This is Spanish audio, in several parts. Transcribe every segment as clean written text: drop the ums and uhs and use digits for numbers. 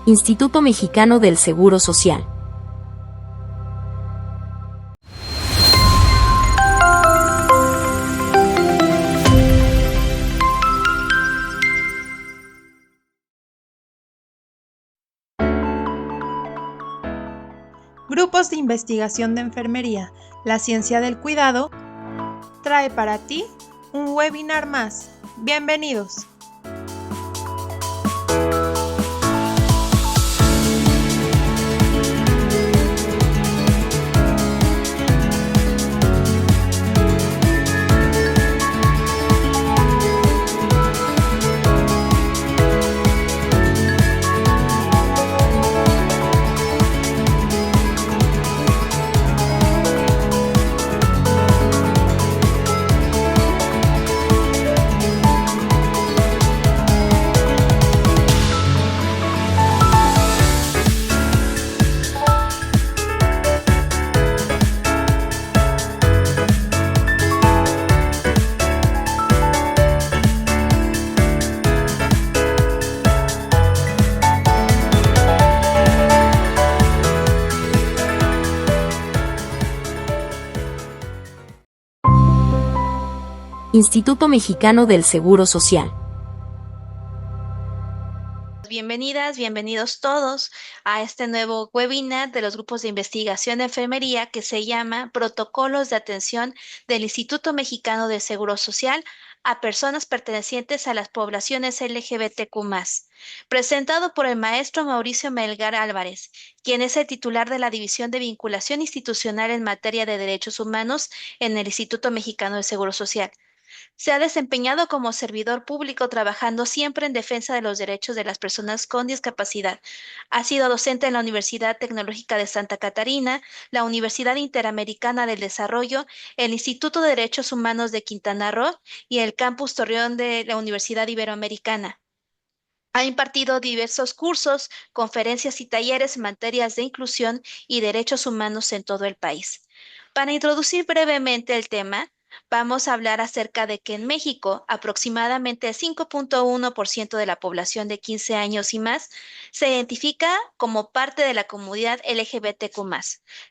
Instituto Mexicano del Seguro Social. Grupos de Investigación de Enfermería, la Ciencia del Cuidado, trae para ti un webinar más. Bienvenidos. Instituto Mexicano del Seguro Social. Bienvenidas, bienvenidos todos a este nuevo webinar de los grupos de investigación de enfermería que se llama Protocolos de Atención del Instituto Mexicano del Seguro Social a personas pertenecientes a las poblaciones LGBTQ+, presentado por el maestro Mauricio Melgar Álvarez, quien es el titular de la División de Vinculación Institucional en materia de derechos humanos en el Instituto Mexicano del Seguro Social. Se ha desempeñado como servidor público trabajando siempre en defensa de los derechos de las personas con discapacidad. Ha sido docente en la Universidad Tecnológica de Santa Catarina, la Universidad Interamericana del Desarrollo, el Instituto de Derechos Humanos de Quintana Roo y el Campus Torreón de la Universidad Iberoamericana. Ha impartido diversos cursos, conferencias y talleres en materias de inclusión y derechos humanos en todo el país. Para introducir brevemente el tema, vamos a hablar acerca de que en México aproximadamente el 5.1% de la población de 15 años y más se identifica como parte de la comunidad LGBTQ+,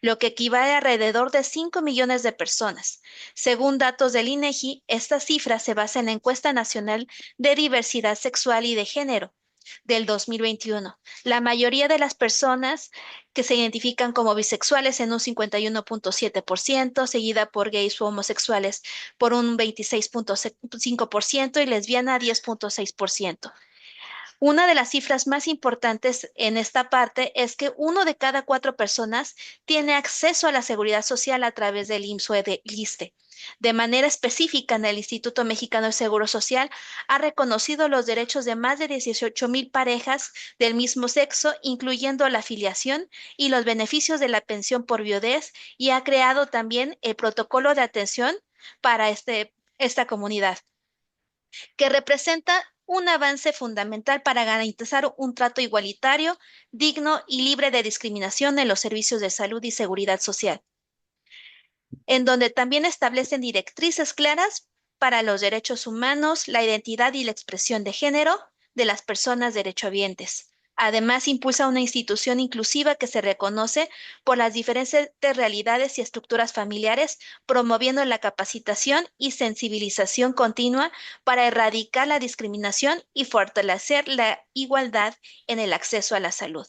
lo que equivale a alrededor de 5 millones de personas. Según datos del INEGI, esta cifra se basa en la encuesta nacional de diversidad sexual y de género del 2021. La mayoría de las personas que se identifican como bisexuales en un 51.7%, seguida por gays o homosexuales por un 26.5% y lesbiana 10.6%. Una de las cifras más importantes en esta parte es que 1 de cada 4 personas tiene acceso a la seguridad social a través del IMSS o del ISSSTE. De manera específica, en el Instituto Mexicano del Seguro Social ha reconocido los derechos de más de 18,000 parejas del mismo sexo, incluyendo la afiliación y los beneficios de la pensión por viudez, y ha creado también el protocolo de atención para esta comunidad, que representa un avance fundamental para garantizar un trato igualitario, digno y libre de discriminación en los servicios de salud y seguridad social, en donde también establecen directrices claras para los derechos humanos, la identidad y la expresión de género de las personas derechohabientes. Además, impulsa una institución inclusiva que se reconoce por las diferentes realidades y estructuras familiares, promoviendo la capacitación y sensibilización continua para erradicar la discriminación y fortalecer la igualdad en el acceso a la salud.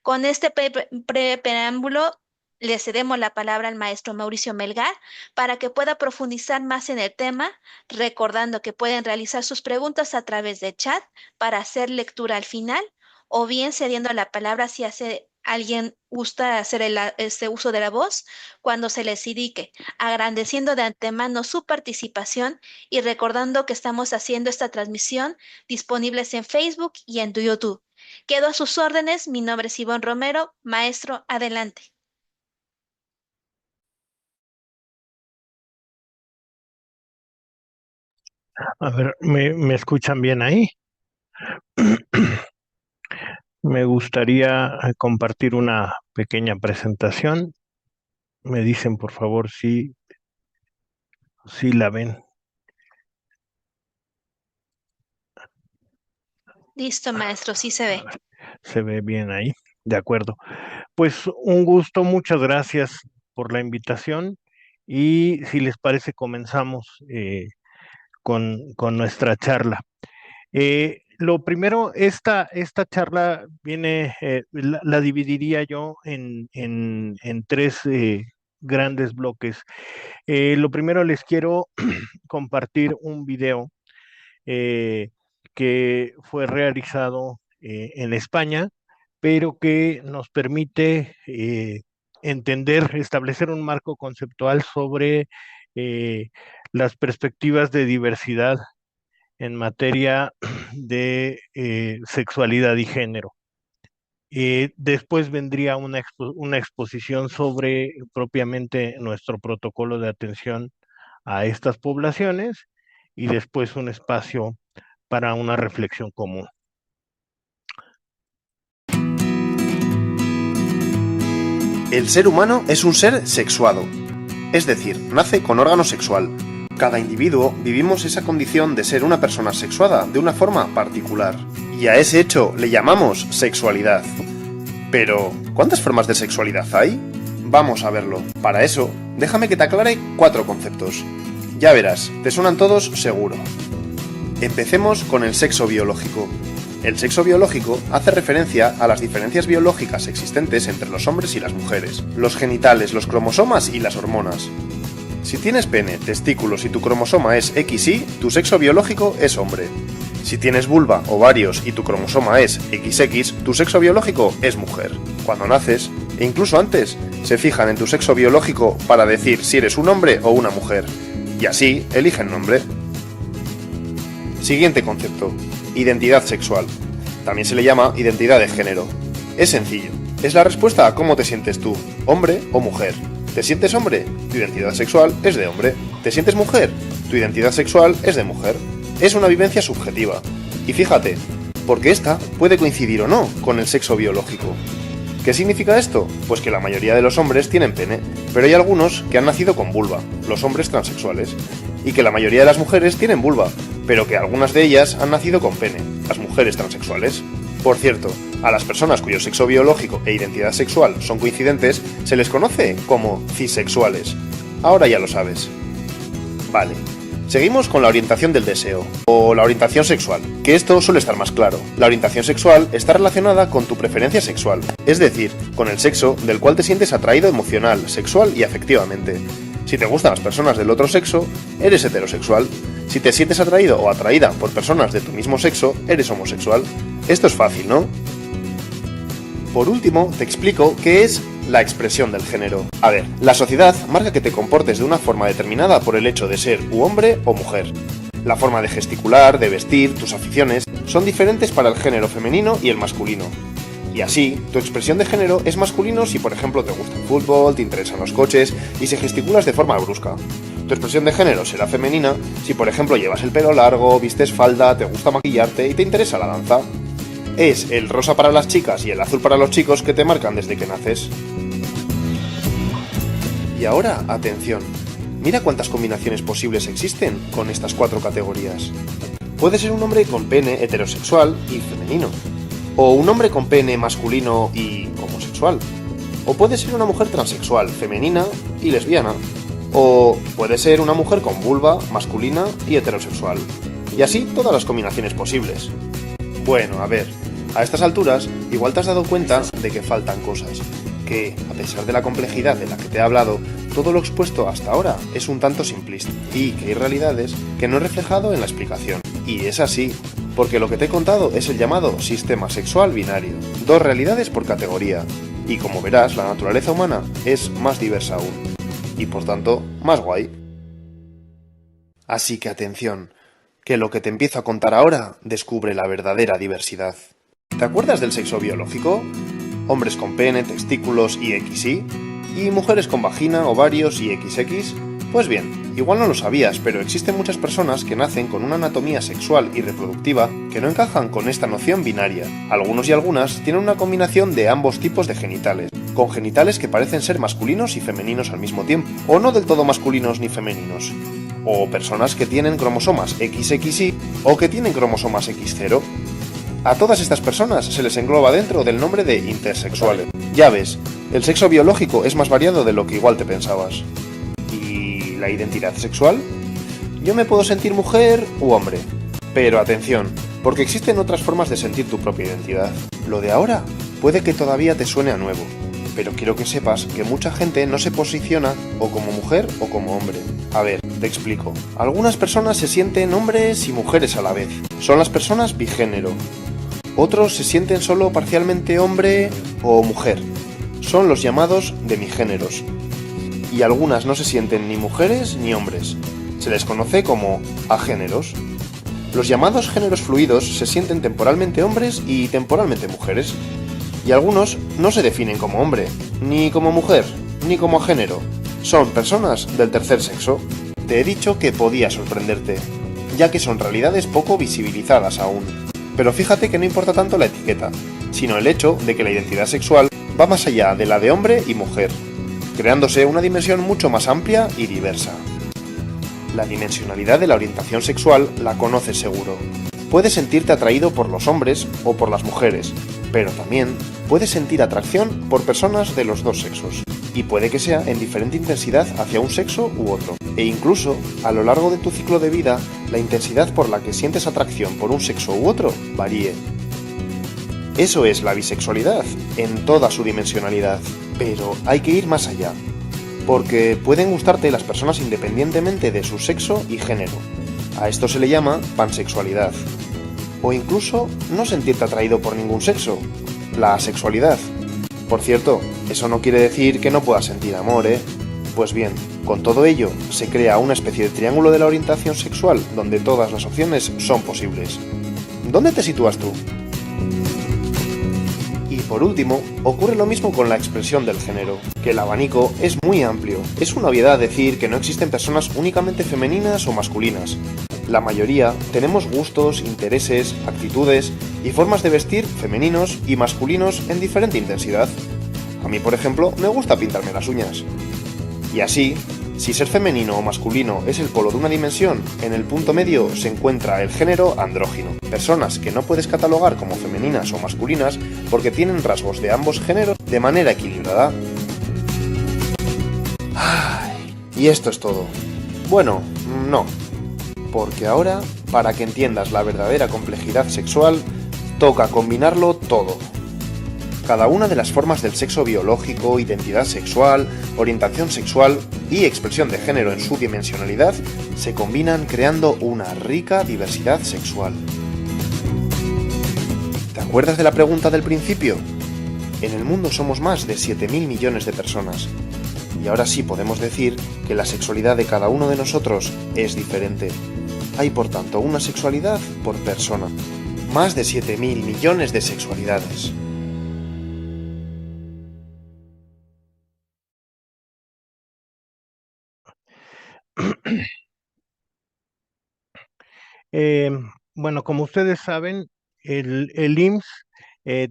Con este preámbulo, le cedemos la palabra al maestro Mauricio Melgar para que pueda profundizar más en el tema, recordando que pueden realizar sus preguntas a través de chat para hacer lectura al final, o bien cediendo la palabra si alguien gusta hacer este uso de la voz cuando se les indique, agradeciendo de antemano su participación y recordando que estamos haciendo esta transmisión disponibles en Facebook y en YouTube. Quedo a sus órdenes. Mi nombre es Ivonne Romero. Maestro, adelante. A ver, ¿me escuchan bien ahí? Me gustaría compartir una pequeña presentación. Me dicen, por favor, si la ven. Listo, maestro, sí se ve. Se ve bien ahí. De acuerdo. Pues un gusto, muchas gracias por la invitación y si les parece comenzamos con nuestra charla. Lo primero, esta charla viene, la dividiría yo en tres grandes bloques. Lo primero les quiero compartir un video eh, que fue realizado en España, pero que nos permite entender, establecer un marco conceptual sobre las perspectivas de diversidad en materia de sexualidad y género. Después vendría una exposición sobre propiamente nuestro protocolo de atención a estas poblaciones y después un espacio para una reflexión común. El ser humano es un ser sexuado, es decir, nace con órgano sexual. Cada individuo vivimos esa condición de ser una persona sexuada de una forma particular. Y a ese hecho le llamamos sexualidad. Pero, ¿cuántas formas de sexualidad hay? Vamos a verlo. Para eso, déjame que te aclare 4 conceptos. Ya verás, te suenan todos seguro. Empecemos con el sexo biológico. El sexo biológico hace referencia a las diferencias biológicas existentes entre los hombres y las mujeres, los genitales, los cromosomas y las hormonas. Si tienes pene, testículos y tu cromosoma es XY, tu sexo biológico es hombre. Si tienes vulva, ovarios y tu cromosoma es XX, tu sexo biológico es mujer. Cuando naces, e incluso antes, se fijan en tu sexo biológico para decir si eres un hombre o una mujer, y así eligen nombre. Siguiente concepto: identidad sexual. También se le llama identidad de género. Es sencillo, es la respuesta a cómo te sientes tú, hombre o mujer. ¿Te sientes hombre? Tu identidad sexual es de hombre. ¿Te sientes mujer? Tu identidad sexual es de mujer. Es una vivencia subjetiva. Y fíjate, porque esta puede coincidir o no con el sexo biológico. ¿Qué significa esto? Pues que la mayoría de los hombres tienen pene, pero hay algunos que han nacido con vulva, los hombres transexuales, y que la mayoría de las mujeres tienen vulva, pero que algunas de ellas han nacido con pene, las mujeres transexuales. Por cierto, a las personas cuyo sexo biológico e identidad sexual son coincidentes se les conoce como cisexuales. Ahora ya lo sabes. Vale, seguimos con la orientación del deseo, o la orientación sexual, que esto suele estar más claro. La orientación sexual está relacionada con tu preferencia sexual, es decir, con el sexo del cual te sientes atraído emocional, sexual y afectivamente. Si te gustan las personas del otro sexo, eres heterosexual. Si te sientes atraído o atraída por personas de tu mismo sexo, eres homosexual. Esto es fácil, ¿no? Por último, te explico qué es la expresión del género. A ver, la sociedad marca que te comportes de una forma determinada por el hecho de ser hombre o mujer. La forma de gesticular, de vestir, tus aficiones, son diferentes para el género femenino y el masculino. Y así, tu expresión de género es masculino si, por ejemplo, te gusta el fútbol, te interesan los coches y si gesticulas de forma brusca. Tu expresión de género será femenina si, por ejemplo, llevas el pelo largo, vistes falda, te gusta maquillarte y te interesa la danza. Es el rosa para las chicas y el azul para los chicos que te marcan desde que naces. Y ahora, atención. Mira cuántas combinaciones posibles existen con estas 4 categorías. Puede ser un hombre con pene heterosexual y femenino. O un hombre con pene masculino y homosexual. O puede ser una mujer transexual, femenina y lesbiana. O puede ser una mujer con vulva, masculina y heterosexual. Y así todas las combinaciones posibles. Bueno, a ver, a estas alturas igual te has dado cuenta de que faltan cosas. Que, a pesar de la complejidad de la que te he hablado, todo lo expuesto hasta ahora es un tanto simplista. Y que hay realidades que no he reflejado en la explicación. Y es así, porque lo que te he contado es el llamado sistema sexual binario. 2 realidades por categoría. Y como verás, la naturaleza humana es más diversa aún. Y por tanto, más guay. Así que atención, que lo que te empiezo a contar ahora descubre la verdadera diversidad. ¿Te acuerdas del sexo biológico? Hombres con pene, testículos y XY, y mujeres con vagina, ovarios y XX. Pues bien, igual no lo sabías, pero existen muchas personas que nacen con una anatomía sexual y reproductiva que no encajan con esta noción binaria. Algunos y algunas tienen una combinación de ambos tipos de genitales, con genitales que parecen ser masculinos y femeninos al mismo tiempo, o no del todo masculinos ni femeninos. O personas que tienen cromosomas XXY o que tienen cromosomas X0. A todas estas personas se les engloba dentro del nombre de intersexuales. Ya ves, el sexo biológico es más variado de lo que igual te pensabas. ¿Y la identidad sexual? Yo me puedo sentir mujer u hombre. Pero atención, porque existen otras formas de sentir tu propia identidad. Lo de ahora puede que todavía te suene a nuevo, pero quiero que sepas que mucha gente no se posiciona o como mujer o como hombre. A ver, te explico. Algunas personas se sienten hombres y mujeres a la vez. Son las personas bigénero. Otros se sienten solo parcialmente hombre o mujer. Son los llamados demigéneros. Y algunas no se sienten ni mujeres ni hombres. Se les conoce como agéneros. Los llamados géneros fluidos se sienten temporalmente hombres y temporalmente mujeres. Y algunos no se definen como hombre, ni como mujer, ni como agénero. Son personas del tercer sexo. Te he dicho que podía sorprenderte, ya que son realidades poco visibilizadas aún. Pero fíjate que no importa tanto la etiqueta, sino el hecho de que la identidad sexual va más allá de la de hombre y mujer, creándose una dimensión mucho más amplia y diversa. La dimensionalidad de la orientación sexual la conoces seguro. Puedes sentirte atraído por los hombres o por las mujeres, pero también puedes sentir atracción por personas de los dos sexos, y puede que sea en diferente intensidad hacia un sexo u otro, e incluso, a lo largo de tu ciclo de vida, la intensidad por la que sientes atracción por un sexo u otro varíe. Eso es la bisexualidad, en toda su dimensionalidad, pero hay que ir más allá, porque pueden gustarte las personas independientemente de su sexo y género. A esto se le llama pansexualidad. O incluso no sentirte atraído por ningún sexo, la asexualidad. Por cierto, eso no quiere decir que no puedas sentir amor, ¿eh? Pues bien, con todo ello, se crea una especie de triángulo de la orientación sexual donde todas las opciones son posibles. ¿Dónde te sitúas tú? Y por último, ocurre lo mismo con la expresión del género, que el abanico es muy amplio. Es una obviedad decir que no existen personas únicamente femeninas o masculinas. La mayoría tenemos gustos, intereses, actitudes y formas de vestir femeninos y masculinos en diferente intensidad. A mí, por ejemplo, me gusta pintarme las uñas. Y así, si ser femenino o masculino es el polo de una dimensión, en el punto medio se encuentra el género andrógino. Personas que no puedes catalogar como femeninas o masculinas porque tienen rasgos de ambos géneros de manera equilibrada. Y esto es todo. Bueno, no. Porque ahora, para que entiendas la verdadera complejidad sexual, toca combinarlo todo. Cada una de las formas del sexo biológico, identidad sexual, orientación sexual y expresión de género en su dimensionalidad se combinan creando una rica diversidad sexual. ¿Te acuerdas de la pregunta del principio? En el mundo somos más de 7.000 millones de personas. Y ahora sí podemos decir que la sexualidad de cada uno de nosotros es diferente. Hay por tanto una sexualidad por persona. Más de 7.000 millones de sexualidades. Eh, bueno, como ustedes saben, el IMSS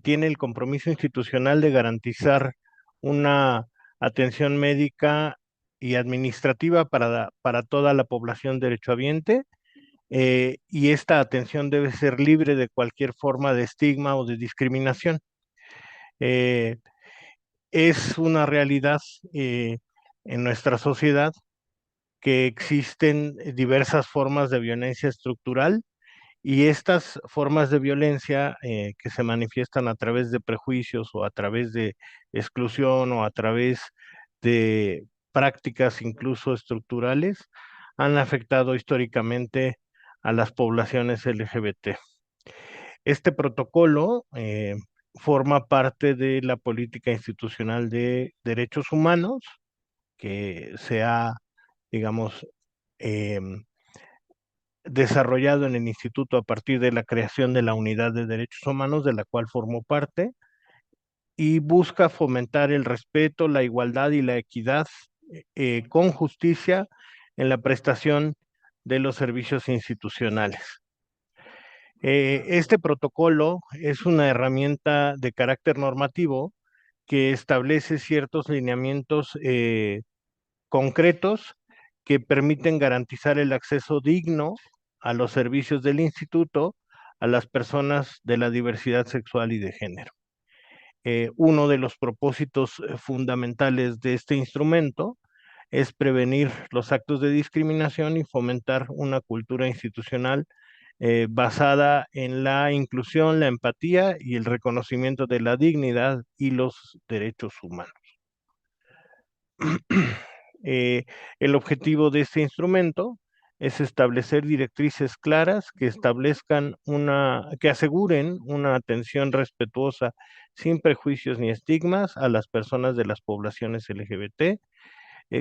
tiene el compromiso institucional de garantizar una atención médica y administrativa para toda la población derechohabiente, y esta atención debe ser libre de cualquier forma de estigma o de discriminación. Eh, es una realidad en nuestra sociedad que existen diversas formas de violencia estructural, y estas formas de violencia que se manifiestan a través de prejuicios o a través de exclusión o a través de prácticas incluso estructurales han afectado históricamente a las poblaciones LGBT. Este protocolo forma parte de la política institucional de derechos humanos que se ha, digamos, em, desarrollado en el instituto a partir de la creación de la Unidad de Derechos Humanos, de la cual formó parte, y busca fomentar el respeto, la igualdad y la equidad con justicia en la prestación de los servicios institucionales. Este protocolo es una herramienta de carácter normativo que establece ciertos lineamientos concretos que permiten garantizar el acceso digno a los servicios del instituto a las personas de la diversidad sexual y de género. Uno de los propósitos fundamentales de este instrumento es prevenir los actos de discriminación y fomentar una cultura institucional basada en la inclusión, la empatía y el reconocimiento de la dignidad y los derechos humanos. El objetivo de este instrumento es establecer directrices claras que que aseguren una atención respetuosa, sin prejuicios ni estigmas, a las personas de las poblaciones LGBT,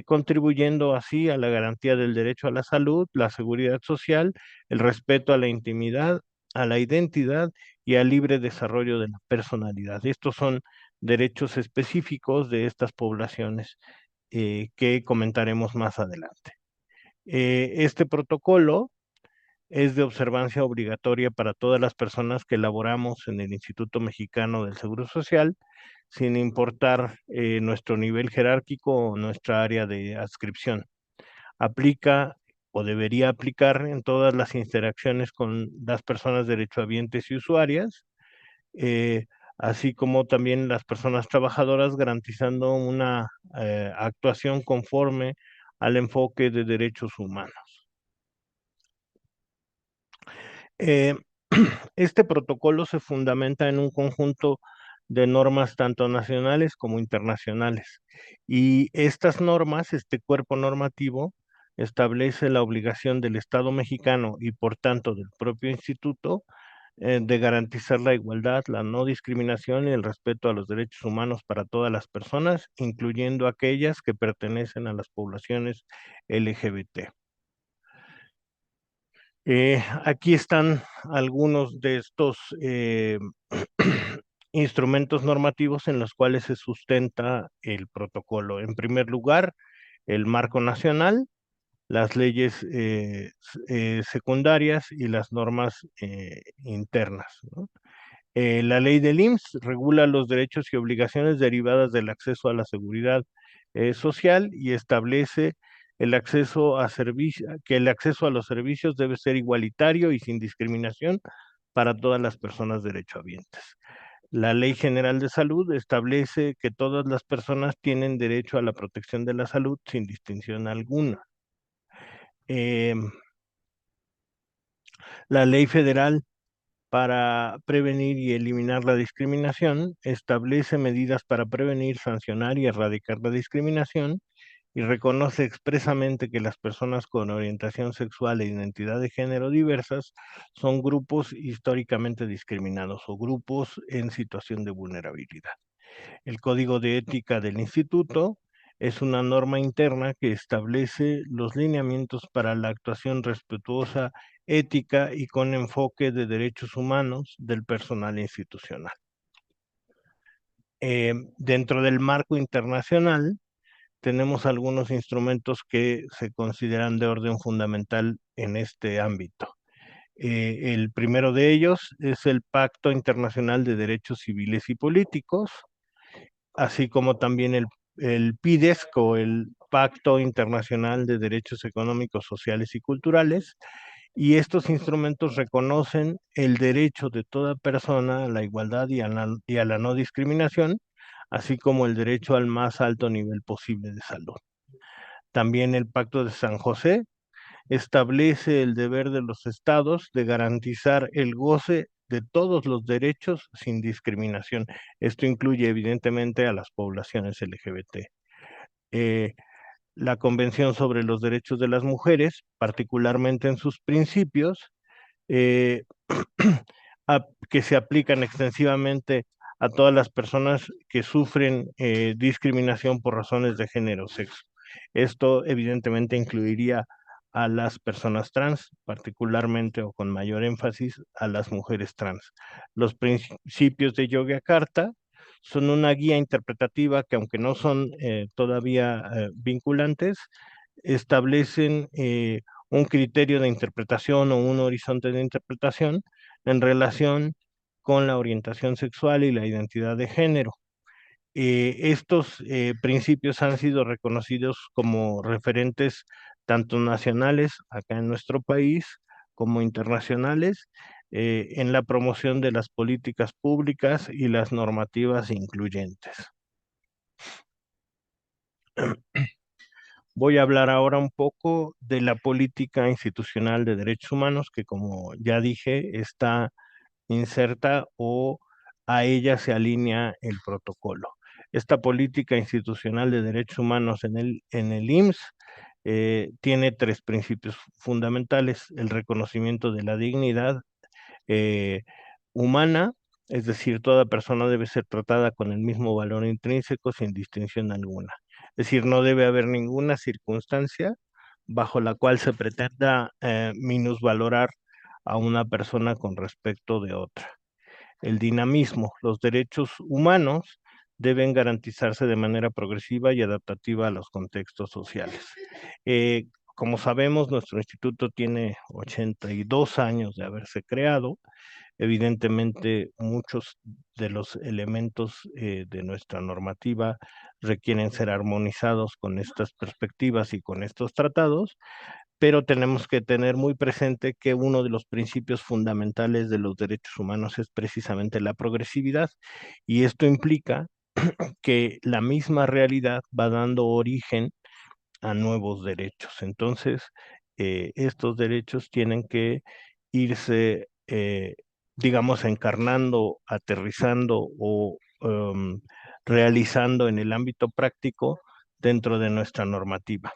contribuyendo así a la garantía del derecho a la salud, la seguridad social, el respeto a la intimidad, a la identidad y al libre desarrollo de la personalidad. Estos son derechos específicos de estas poblaciones que comentaremos más adelante. Este protocolo es de observancia obligatoria para todas las personas que laboramos en el Instituto Mexicano del Seguro Social, sin importar nuestro nivel jerárquico o nuestra área de adscripción. Aplica o debería aplicar en todas las interacciones con las personas derechohabientes y usuarias, así como también las personas trabajadoras, garantizando una actuación conforme al enfoque de derechos humanos. Eh, este protocolo se fundamenta en un conjunto de normas tanto nacionales como internacionales. Y estas normas, este cuerpo normativo, establece la obligación del Estado mexicano y por tanto del propio instituto de garantizar la igualdad, la no discriminación y el respeto a los derechos humanos para todas las personas, incluyendo aquellas que pertenecen a las poblaciones LGBT. Aquí están algunos de estos instrumentos normativos en los cuales se sustenta el protocolo. En primer lugar, el marco nacional, las leyes secundarias y las normas internas, ¿no? La ley del IMSS regula los derechos y obligaciones derivadas del acceso a la seguridad social y establece el acceso a que el acceso a los servicios debe ser igualitario y sin discriminación para todas las personas derechohabientes. La Ley General de Salud establece que todas las personas tienen derecho a la protección de la salud sin distinción alguna. La Ley Federal para prevenir y eliminar la discriminación establece medidas para prevenir, sancionar y erradicar la discriminación y reconoce expresamente que las personas con orientación sexual e identidad de género diversas son grupos históricamente discriminados o grupos en situación de vulnerabilidad. El Código de Ética del Instituto es una norma interna que establece los lineamientos para la actuación respetuosa, ética y con enfoque de derechos humanos del personal institucional. Dentro del marco internacional, tenemos algunos instrumentos que se consideran de orden fundamental en este ámbito. El primero de ellos es el Pacto Internacional de Derechos Civiles y Políticos, así como también el PIDESCO, el Pacto Internacional de Derechos Económicos, Sociales y Culturales, y estos instrumentos reconocen el derecho de toda persona a la igualdad y a la no discriminación, así como el derecho al más alto nivel posible de salud. También el Pacto de San José establece el deber de los estados de garantizar el goce de todos los derechos sin discriminación. Esto incluye evidentemente a las poblaciones LGBT. La Convención sobre los Derechos de las Mujeres, particularmente en sus principios, que se aplican extensivamente a todas las personas que sufren discriminación por razones de género o sexo. Esto evidentemente incluiría a las personas trans, particularmente o con mayor énfasis a las mujeres trans. Los principios de Yogyakarta son una guía interpretativa que, aunque no son todavía vinculantes, establecen un criterio de interpretación o un horizonte de interpretación en relación con la orientación sexual y la identidad de género. Estos principios han sido reconocidos como referentes tanto nacionales acá en nuestro país como internacionales, en la promoción de las políticas públicas y las normativas incluyentes. Voy a hablar ahora un poco de la política institucional de derechos humanos, que como ya dije, está inserta o a ella se alinea el protocolo. Esta política institucional de derechos humanos en el IMSS tiene tres principios fundamentales: el reconocimiento de la dignidad eh, humana, es decir, toda persona debe ser tratada con el mismo valor intrínseco sin distinción alguna. Es decir, no debe haber ninguna circunstancia bajo la cual se pretenda minusvalorar a una persona con respecto de otra. El dinamismo, los derechos humanos deben garantizarse de manera progresiva y adaptativa a los contextos sociales. Como sabemos, nuestro instituto tiene 82 años de haberse creado. Evidentemente, muchos de los elementos de nuestra normativa requieren ser armonizados con estas perspectivas y con estos tratados, pero tenemos que tener muy presente que uno de los principios fundamentales de los derechos humanos es precisamente la progresividad, y esto implica que la misma realidad va dando origen a nuevos derechos. Entonces, estos derechos tienen que irse, digamos, encarnando, aterrizando o realizando en el ámbito práctico dentro de nuestra normativa.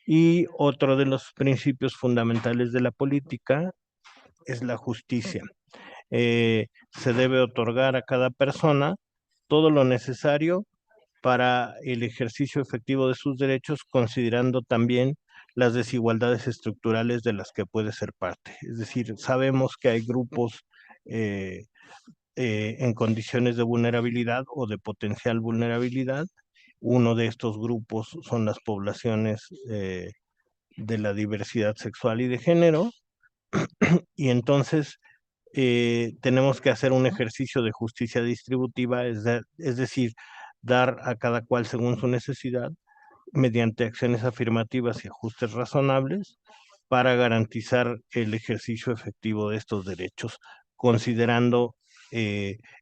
Y otro de los principios fundamentales de la política es la justicia. Se debe otorgar a cada persona todo lo necesario para el ejercicio efectivo de sus derechos, considerando también las desigualdades estructurales de las que puede ser parte. Es decir, sabemos que hay grupos en condiciones de vulnerabilidad o de potencial vulnerabilidad. Uno de estos grupos son las poblaciones de la diversidad sexual y de género, y entonces tenemos que hacer un ejercicio de justicia distributiva, es decir, dar a cada cual según su necesidad, mediante acciones afirmativas y ajustes razonables, para garantizar el ejercicio efectivo de estos derechos, considerando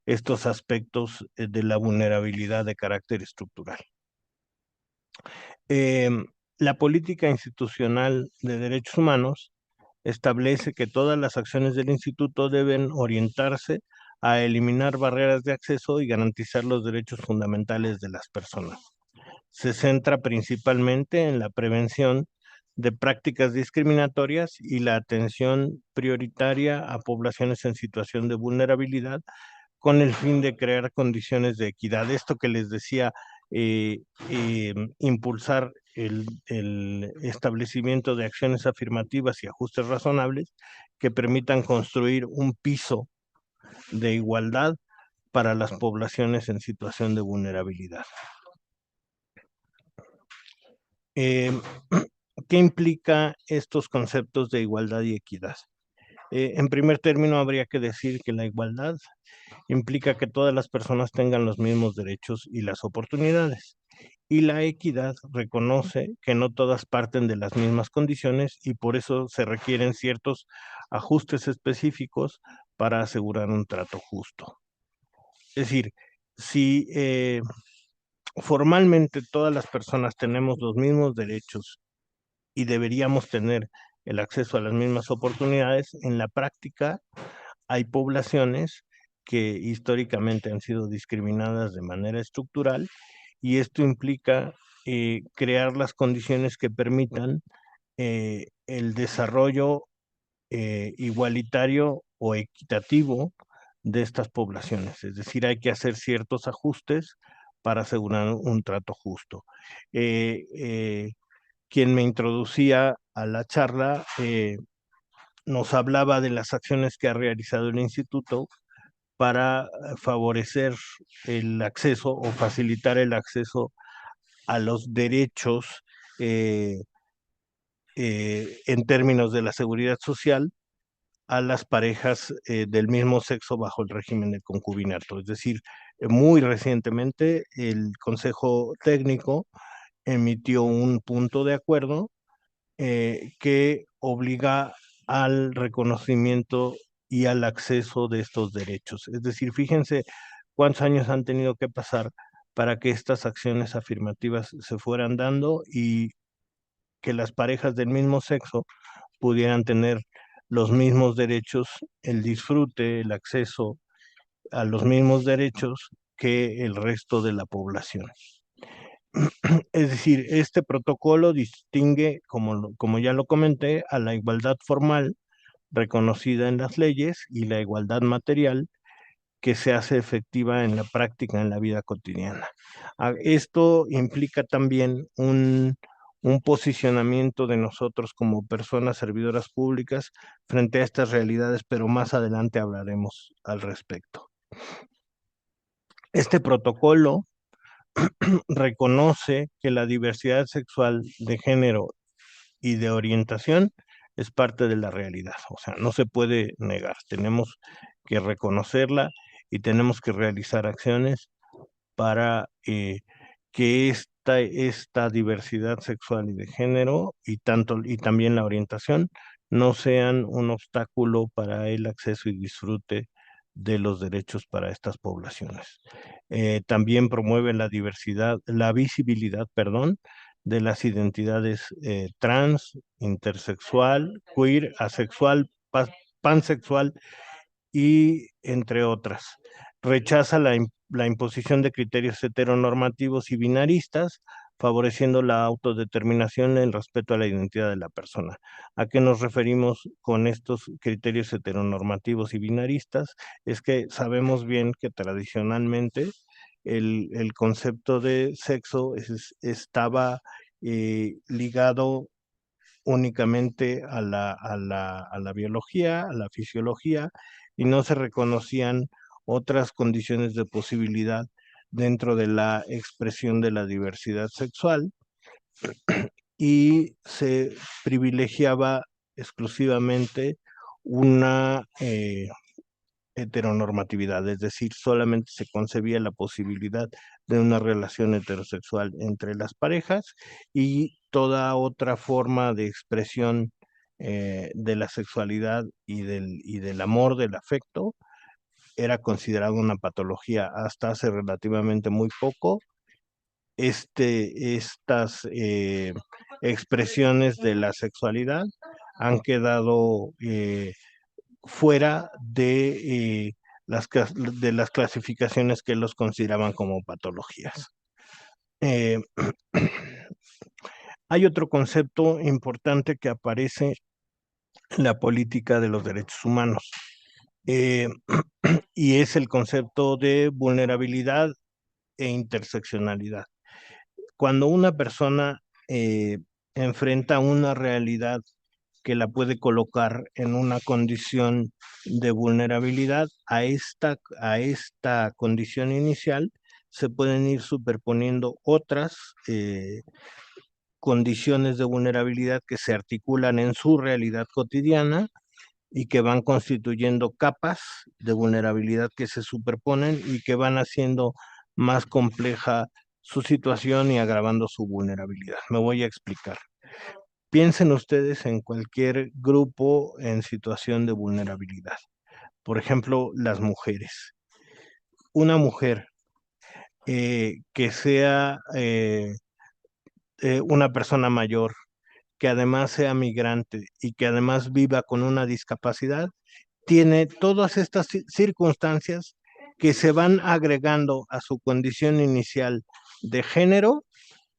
estos aspectos de la vulnerabilidad de carácter estructural. La política institucional de derechos humanos establece que todas las acciones del instituto deben orientarse a eliminar barreras de acceso y garantizar los derechos fundamentales de las personas. Se centra principalmente en la prevención de prácticas discriminatorias y la atención prioritaria a poblaciones en situación de vulnerabilidad, con el fin de crear condiciones de equidad. Esto que les decía, impulsar el establecimiento de acciones afirmativas y ajustes razonables que permitan construir un piso de igualdad para las poblaciones en situación de vulnerabilidad. ¿Qué implica estos conceptos de igualdad y equidad? En primer término, habría que decir que la igualdad implica que todas las personas tengan los mismos derechos y las oportunidades. Y la equidad reconoce que no todas parten de las mismas condiciones y por eso se requieren ciertos ajustes específicos para asegurar un trato justo. Es decir, si formalmente todas las personas tenemos los mismos derechos y deberíamos tener el acceso a las mismas oportunidades, en la práctica hay poblaciones que históricamente han sido discriminadas de manera estructural, y esto implica crear las condiciones que permitan el desarrollo igualitario o equitativo de estas poblaciones. Es decir, hay que hacer ciertos ajustes para asegurar un trato justo. Quien me introducía a la charla nos hablaba de las acciones que ha realizado el instituto para favorecer el acceso o facilitar el acceso a los derechos en términos de la seguridad social a las parejas del mismo sexo bajo el régimen de concubinato. Es decir, muy recientemente el Consejo Técnico emitió un punto de acuerdo que obliga al reconocimiento y al acceso de estos derechos. Es decir, fíjense cuántos años han tenido que pasar para que estas acciones afirmativas se fueran dando y que las parejas del mismo sexo pudieran tener los mismos derechos, el disfrute, el acceso a los mismos derechos que el resto de la población. Es decir, este protocolo distingue, como ya lo comenté, a la igualdad formal reconocida en las leyes y la igualdad material que se hace efectiva en la práctica, en la vida cotidiana. Esto implica también un posicionamiento de nosotros como personas servidoras públicas frente a estas realidades, pero más adelante hablaremos al respecto. Este protocolo reconoce que la diversidad sexual de género y de orientación es parte de la realidad, o sea, no se puede negar, tenemos que reconocerla y tenemos que realizar acciones para que esta diversidad sexual y de género y también la orientación no sean un obstáculo para el acceso y disfrute de los derechos para estas poblaciones. También promueve la visibilidad, perdón, de las identidades trans, intersexual, queer, asexual, pansexual y entre otras. Rechaza la imposición de criterios heteronormativos y binaristas, favoreciendo la autodeterminación y el respeto a la identidad de la persona. ¿A qué nos referimos con estos criterios heteronormativos y binaristas? Es que sabemos bien que tradicionalmente el concepto de sexo estaba ligado únicamente a la biología, a la fisiología, y no se reconocían otras condiciones de posibilidad dentro de la expresión de la diversidad sexual y se privilegiaba exclusivamente una heteronormatividad, es decir, solamente se concebía la posibilidad de una relación heterosexual entre las parejas y toda otra forma de expresión de la sexualidad y del amor, del afecto, era considerada una patología hasta hace relativamente muy poco. Estas expresiones de la sexualidad han quedado fuera de las clasificaciones que los consideraban como patologías. Hay otro concepto importante que aparece en la política de los derechos humanos y es el concepto de vulnerabilidad e interseccionalidad. Cuando una persona enfrenta una realidad que la puede colocar en una condición de vulnerabilidad, a esta condición inicial se pueden ir superponiendo otras condiciones de vulnerabilidad que se articulan en su realidad cotidiana y que van constituyendo capas de vulnerabilidad que se superponen y que van haciendo más compleja su situación y agravando su vulnerabilidad. Me voy a explicar. Piensen ustedes en cualquier grupo en situación de vulnerabilidad. Por ejemplo, las mujeres. Una mujer que sea una persona mayor, que además sea migrante y que además viva con una discapacidad, tiene todas estas circunstancias que se van agregando a su condición inicial de género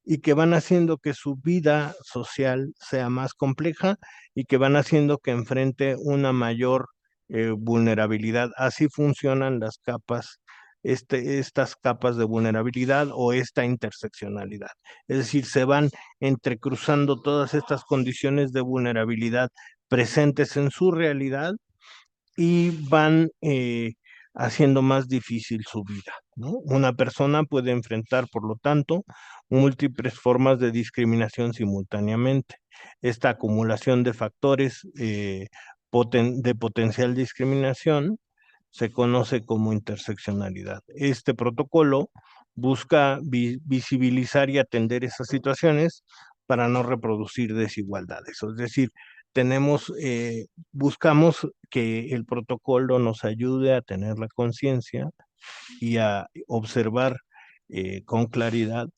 y que van haciendo que su vida social sea más compleja y que van haciendo que enfrente una mayor vulnerabilidad. Así funcionan las capas, estas capas de vulnerabilidad o esta interseccionalidad. Es decir, se van entrecruzando todas estas condiciones de vulnerabilidad presentes en su realidad y van haciendo más difícil su vida, ¿no? Una persona puede enfrentar, por lo tanto, múltiples formas de discriminación simultáneamente. Esta acumulación de factores de potencial discriminación se conoce como interseccionalidad. Este protocolo busca visibilizar y atender esas situaciones para no reproducir desigualdades. Es decir, buscamos que el protocolo nos ayude a tener la conciencia y a observar con claridad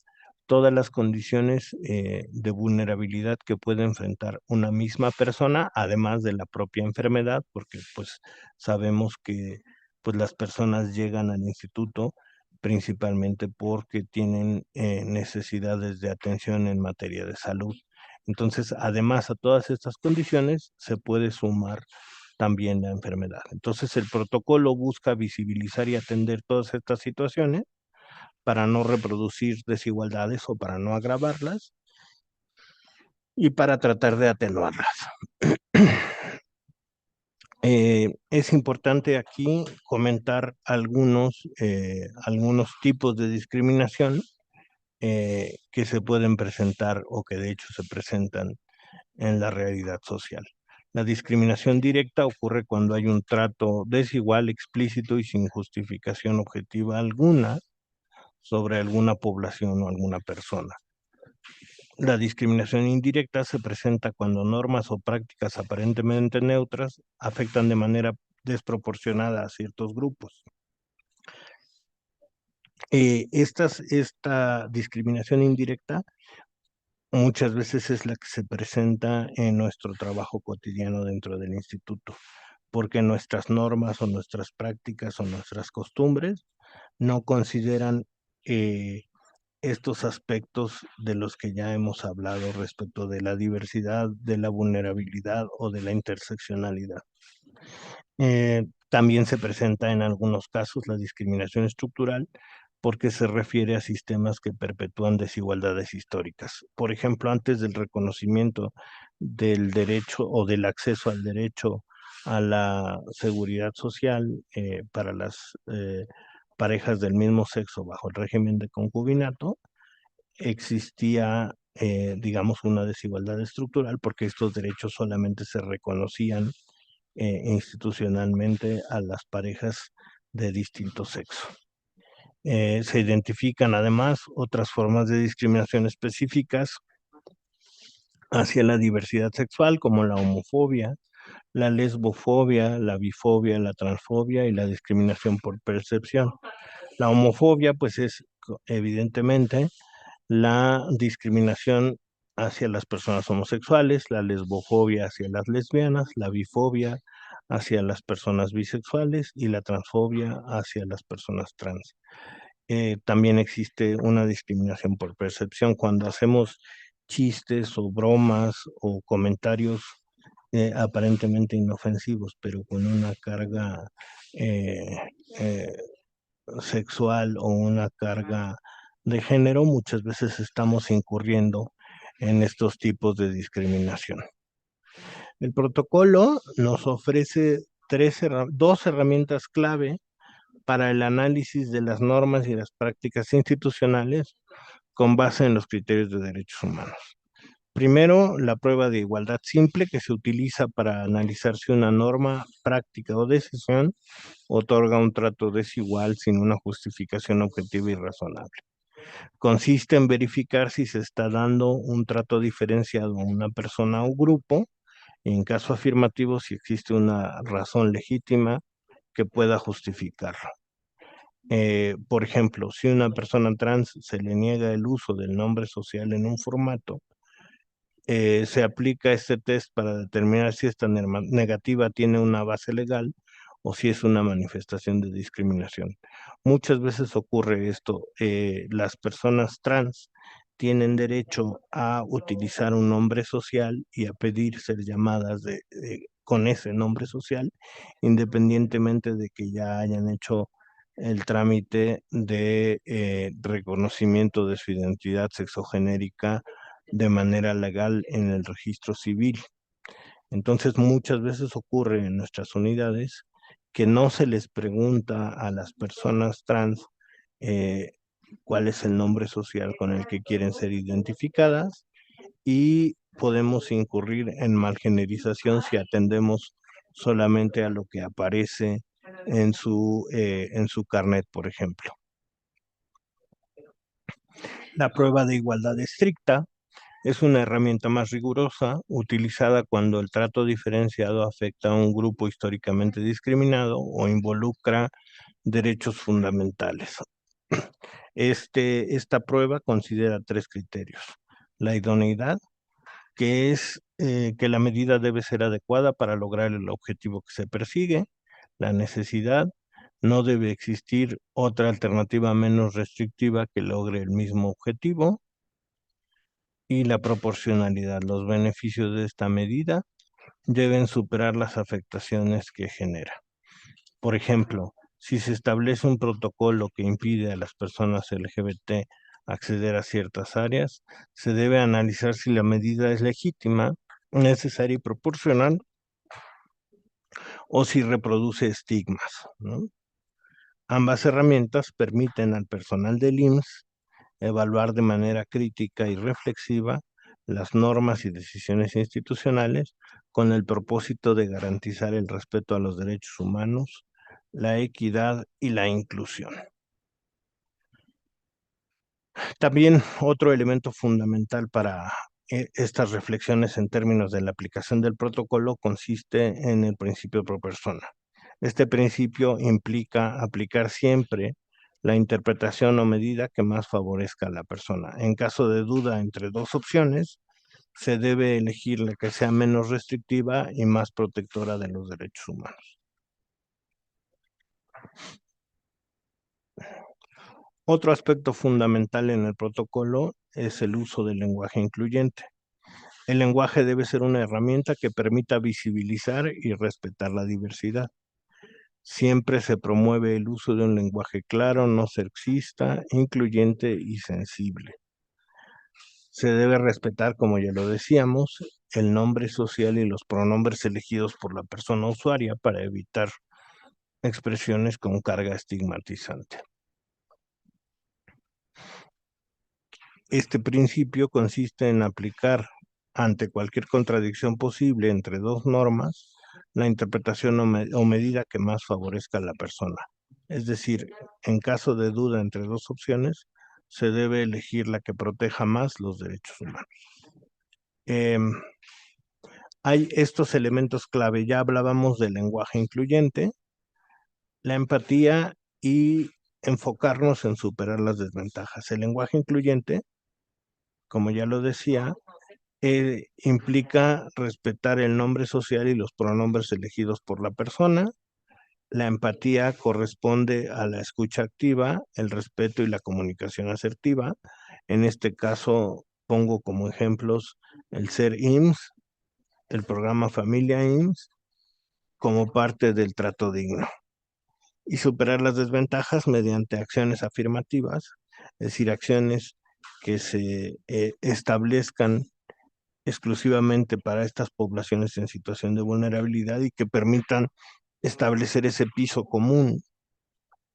todas las condiciones de vulnerabilidad que puede enfrentar una misma persona, además de la propia enfermedad, porque pues sabemos que pues las personas llegan al instituto principalmente porque tienen necesidades de atención en materia de salud. Entonces, además a todas estas condiciones se puede sumar también la enfermedad. Entonces, el protocolo busca visibilizar y atender todas estas situaciones para no reproducir desigualdades o para no agravarlas y para tratar de atenuarlas. Es importante aquí comentar algunos tipos de discriminación que se pueden presentar o que de hecho se presentan en la realidad social. La discriminación directa ocurre cuando hay un trato desigual, explícito y sin justificación objetiva alguna sobre alguna población o alguna persona. La discriminación indirecta se presenta cuando normas o prácticas aparentemente neutras afectan de manera desproporcionada a ciertos grupos. Esta discriminación indirecta muchas veces es la que se presenta en nuestro trabajo cotidiano dentro del instituto, porque nuestras normas o nuestras prácticas o nuestras costumbres no consideran estos aspectos de los que ya hemos hablado respecto de la diversidad, de la vulnerabilidad o de la interseccionalidad. También se presenta en algunos casos la discriminación estructural porque se refiere a sistemas que perpetúan desigualdades históricas. Por ejemplo, antes del reconocimiento del derecho o del acceso al derecho a la seguridad social para las parejas del mismo sexo bajo el régimen de concubinato, existía, digamos, una desigualdad estructural porque estos derechos solamente se reconocían institucionalmente a las parejas de distinto sexo. Se identifican además otras formas de discriminación específicas hacia la diversidad sexual como la homofobia, la lesbofobia, la bifobia, la transfobia y la discriminación por percepción. La homofobia pues es evidentemente la discriminación hacia las personas homosexuales, la lesbofobia hacia las lesbianas, la bifobia hacia las personas bisexuales y la transfobia hacia las personas trans. También existe una discriminación por percepción cuando hacemos chistes o bromas o comentarios aparentemente inofensivos, pero con una carga eh, eh, sexual o una carga de género, muchas veces estamos incurriendo en estos tipos de discriminación. El protocolo nos ofrece dos herramientas clave para el análisis de las normas y las prácticas institucionales con base en los criterios de derechos humanos. Primero, la prueba de igualdad simple que se utiliza para analizar si una norma, práctica o decisión otorga un trato desigual sin una justificación objetiva y razonable. Consiste en verificar si se está dando un trato diferenciado a una persona o grupo, y en caso afirmativo si existe una razón legítima que pueda justificarlo. Por ejemplo, si a una persona trans se le niega el uso del nombre social en un formato, se aplica este test para determinar si esta negativa tiene una base legal o si es una manifestación de discriminación. Muchas veces ocurre esto. Las personas trans tienen derecho a utilizar un nombre social y a pedir ser llamadas con ese nombre social, independientemente de que ya hayan hecho el trámite de reconocimiento de su identidad sexogenérica de manera legal en el registro civil. Entonces, muchas veces ocurre en nuestras unidades que no se les pregunta a las personas trans cuál es el nombre social con el que quieren ser identificadas y podemos incurrir en malgenerización si atendemos solamente a lo que aparece en su carnet, por ejemplo. La prueba de igualdad estricta Es una herramienta más rigurosa, utilizada cuando el trato diferenciado afecta a un grupo históricamente discriminado o involucra derechos fundamentales. Esta prueba considera 3 criterios: la idoneidad, que es que la medida debe ser adecuada para lograr el objetivo que se persigue; la necesidad, no debe existir otra alternativa menos restrictiva que logre el mismo objetivo; y la proporcionalidad, los beneficios de esta medida deben superar las afectaciones que genera. Por ejemplo, si se establece un protocolo que impide a las personas LGBT acceder a ciertas áreas, se debe analizar si la medida es legítima, necesaria y proporcional, o si reproduce estigmas, ¿no? Ambas herramientas permiten al personal del IMSS evaluar de manera crítica y reflexiva las normas y decisiones institucionales con el propósito de garantizar el respeto a los derechos humanos, la equidad y la inclusión. También otro elemento fundamental para estas reflexiones en términos de la aplicación del protocolo consiste en el principio pro persona. Este principio implica aplicar siempre la interpretación o medida que más favorezca a la persona. En caso de duda entre 2 opciones, se debe elegir la que sea menos restrictiva y más protectora de los derechos humanos. Otro aspecto fundamental en el protocolo es el uso del lenguaje incluyente. El lenguaje debe ser una herramienta que permita visibilizar y respetar la diversidad. Siempre se promueve el uso de un lenguaje claro, no sexista, incluyente y sensible. Se debe respetar, como ya lo decíamos, el nombre social y los pronombres elegidos por la persona usuaria para evitar expresiones con carga estigmatizante. Este principio consiste en aplicar, ante cualquier contradicción posible entre 2 normas, la interpretación o medida que más favorezca a la persona. Es decir, en caso de duda entre 2 opciones, se debe elegir la que proteja más los derechos humanos. Hay estos elementos clave. Ya hablábamos del lenguaje incluyente, la empatía y enfocarnos en superar las desventajas. El lenguaje incluyente, como ya lo decía, implica respetar el nombre social y los pronombres elegidos por la persona. La empatía corresponde a la escucha activa, el respeto y la comunicación asertiva. En este caso, pongo como ejemplos el ser IMSS, el programa Familia IMSS, como parte del trato digno. Y superar las desventajas mediante acciones afirmativas, es decir, acciones que se establezcan exclusivamente para estas poblaciones en situación de vulnerabilidad y que permitan establecer ese piso común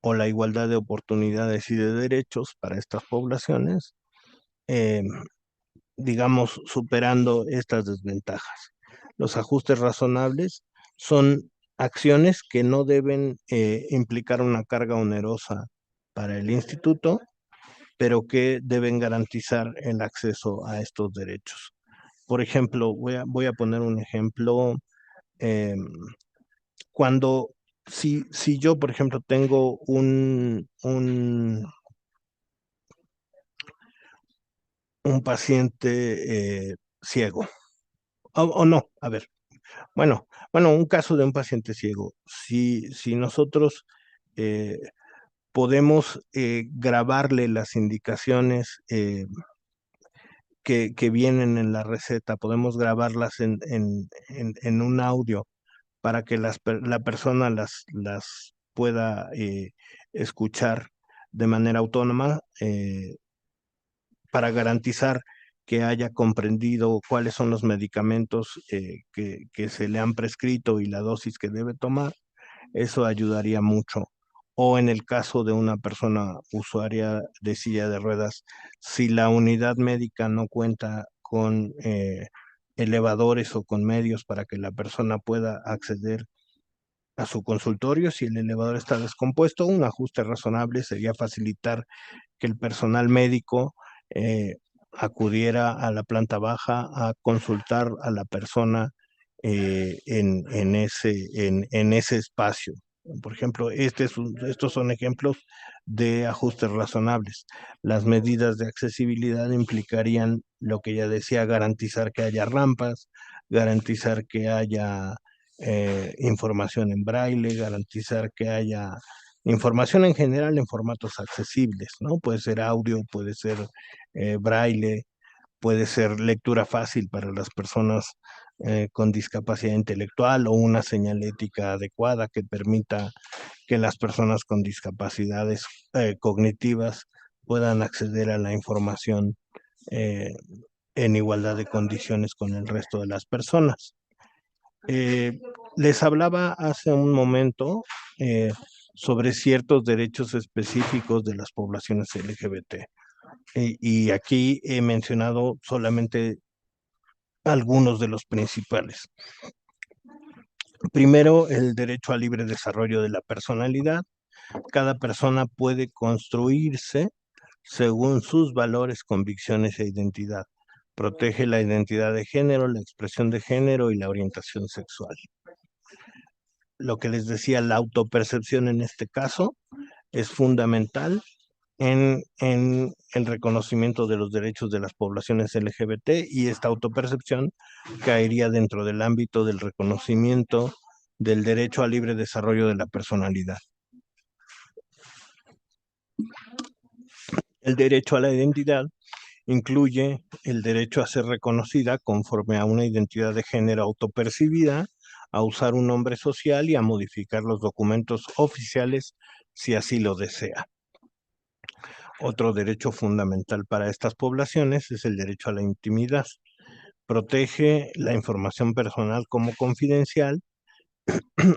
o la igualdad de oportunidades y de derechos para estas poblaciones, digamos, superando estas desventajas. Los ajustes razonables son acciones que no deben implicar una carga onerosa para el instituto, pero que deben garantizar el acceso a estos derechos. Por ejemplo, voy a poner un ejemplo. Cuando, si yo, por ejemplo, tengo un paciente ciego, o no, a ver, bueno, un caso de un paciente ciego. Si nosotros podemos grabarle las indicaciones que vienen en la receta, podemos grabarlas en un audio para que la persona las pueda escuchar de manera autónoma, para garantizar que haya comprendido cuáles son los medicamentos que se le han prescrito y la dosis que debe tomar. Eso ayudaría mucho. O en el caso de una persona usuaria de silla de ruedas, si la unidad médica no cuenta con elevadores o con medios para que la persona pueda acceder a su consultorio, si el elevador está descompuesto, un ajuste razonable sería facilitar que el personal médico acudiera a la planta baja a consultar a la persona en ese espacio. Por ejemplo, estos son ejemplos de ajustes razonables. Las medidas de accesibilidad implicarían lo que ya decía, garantizar que haya rampas, garantizar que haya información en braille, garantizar que haya información en general en formatos accesibles, ¿no? Puede ser audio, puede ser braille, puede ser lectura fácil para las personas con discapacidad intelectual o una señalética adecuada que permita que las personas con discapacidades cognitivas puedan acceder a la información eh, en igualdad de condiciones con el resto de las personas. Les hablaba hace un momento sobre ciertos derechos específicos de las poblaciones LGBT. Y aquí he mencionado solamente algunos de los principales. Primero, el derecho al libre desarrollo de la personalidad. Cada persona puede construirse según sus valores, convicciones e identidad. Protege la identidad de género, la expresión de género y la orientación sexual. Lo que les decía, la autopercepción en este caso es fundamental en el reconocimiento de los derechos de las poblaciones LGBT, y esta autopercepción caería dentro del ámbito del reconocimiento del derecho al libre desarrollo de la personalidad. El derecho a la identidad incluye el derecho a ser reconocida conforme a una identidad de género autopercibida, a usar un nombre social y a modificar los documentos oficiales si así lo desea. Otro derecho fundamental para estas poblaciones es el derecho a la intimidad. Protege la información personal como confidencial,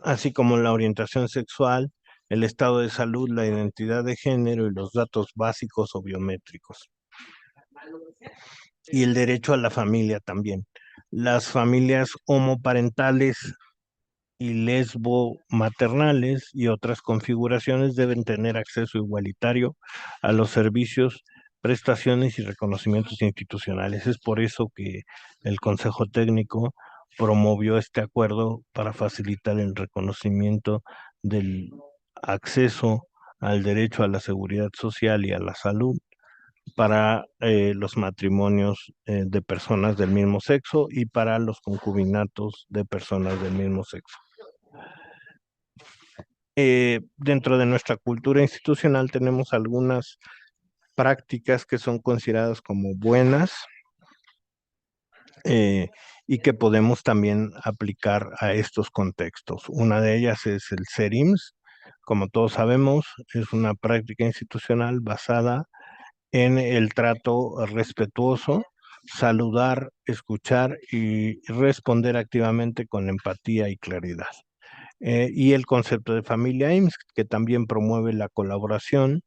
así como la orientación sexual, el estado de salud, la identidad de género y los datos básicos o biométricos. Y el derecho a la familia también. Las familias homoparentales y lesbo-maternales y otras configuraciones deben tener acceso igualitario a los servicios, prestaciones y reconocimientos institucionales. Es por eso que el Consejo Técnico promovió este acuerdo para facilitar el reconocimiento del acceso al derecho a la seguridad social y a la salud para los matrimonios de personas del mismo sexo y para los concubinatos de personas del mismo sexo. Dentro de nuestra cultura institucional tenemos algunas prácticas que son consideradas como buenas y que podemos también aplicar a estos contextos. Una de ellas es el SERIMS. Como todos sabemos, es una práctica institucional basada en el trato respetuoso, saludar, escuchar y responder activamente con empatía y claridad. Y el concepto de familia IMSS, que también promueve la colaboración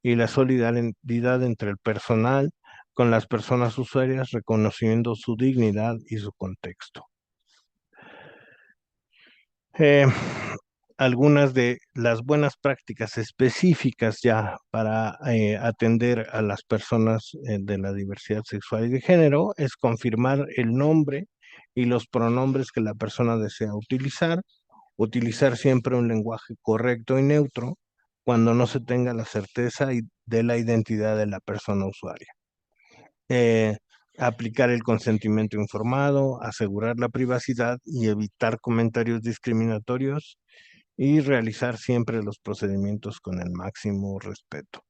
y la solidaridad entre el personal con las personas usuarias, reconociendo su dignidad y su contexto. Algunas de las buenas prácticas específicas ya para atender a las personas de la diversidad sexual y de género es confirmar el nombre y los pronombres que la persona desea utilizar siempre un lenguaje correcto y neutro cuando no se tenga la certeza de la identidad de la persona usuaria. Aplicar el consentimiento informado, asegurar la privacidad y evitar comentarios discriminatorios y realizar siempre los procedimientos con el máximo respeto.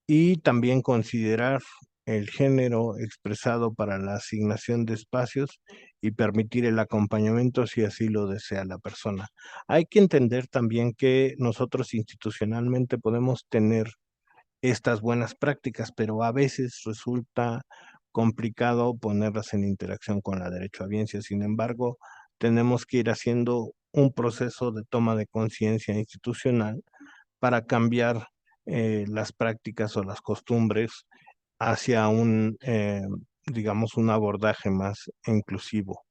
Y también considerar el género expresado para la asignación de espacios y permitir el acompañamiento si así lo desea la persona. Hay que entender también que nosotros institucionalmente podemos tener estas buenas prácticas, pero a veces resulta complicado ponerlas en interacción con la derechohabiencia. Sin embargo, tenemos que ir haciendo un proceso de toma de conciencia institucional para cambiar las prácticas o las costumbres hacia digamos, un abordaje más inclusivo.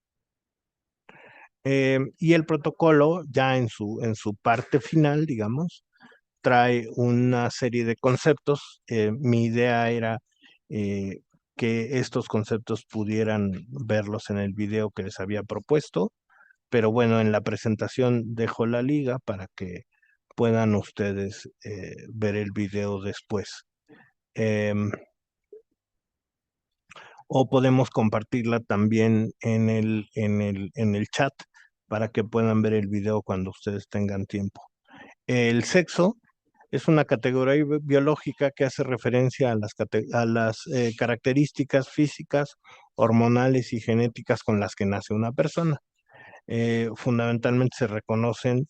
Y el protocolo, ya en su parte final, digamos, trae una serie de conceptos. Mi idea era que estos conceptos pudieran verlos en el video que les había propuesto, pero bueno, en la presentación dejo la liga para que puedan ustedes ver el video después. O podemos compartirla también en el chat para que puedan ver el video cuando ustedes tengan tiempo. El sexo es una categoría biológica que hace referencia a las características físicas, hormonales y genéticas con las que nace una persona. Fundamentalmente se reconocen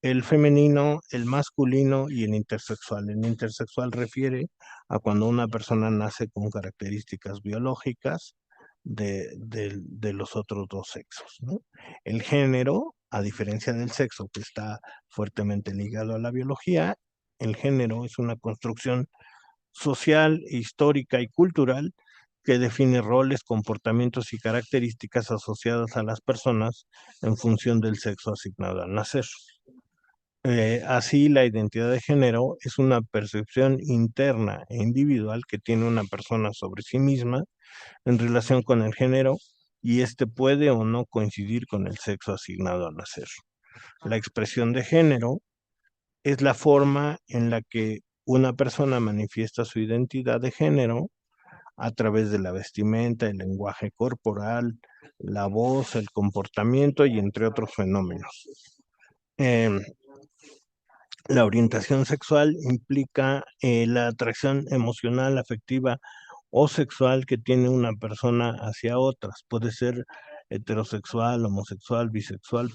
el femenino, el masculino y el intersexual. El intersexual refiere a cuando una persona nace con características biológicas de los otros dos sexos, ¿no? El género, a diferencia del sexo, que está fuertemente ligado a la biología, el género es una construcción social, histórica y cultural que define roles, comportamientos y características asociadas a las personas en función del sexo asignado al nacer. Así, la identidad de género es una percepción interna e individual que tiene una persona sobre sí misma en relación con el género, y este puede o no coincidir con el sexo asignado al nacer. La expresión de género es la forma en la que una persona manifiesta su identidad de género a través de la vestimenta, el lenguaje corporal, la voz, el comportamiento y entre otros fenómenos. La orientación sexual implica la atracción emocional, afectiva o sexual que tiene una persona hacia otras. Puede ser heterosexual, homosexual, bisexual,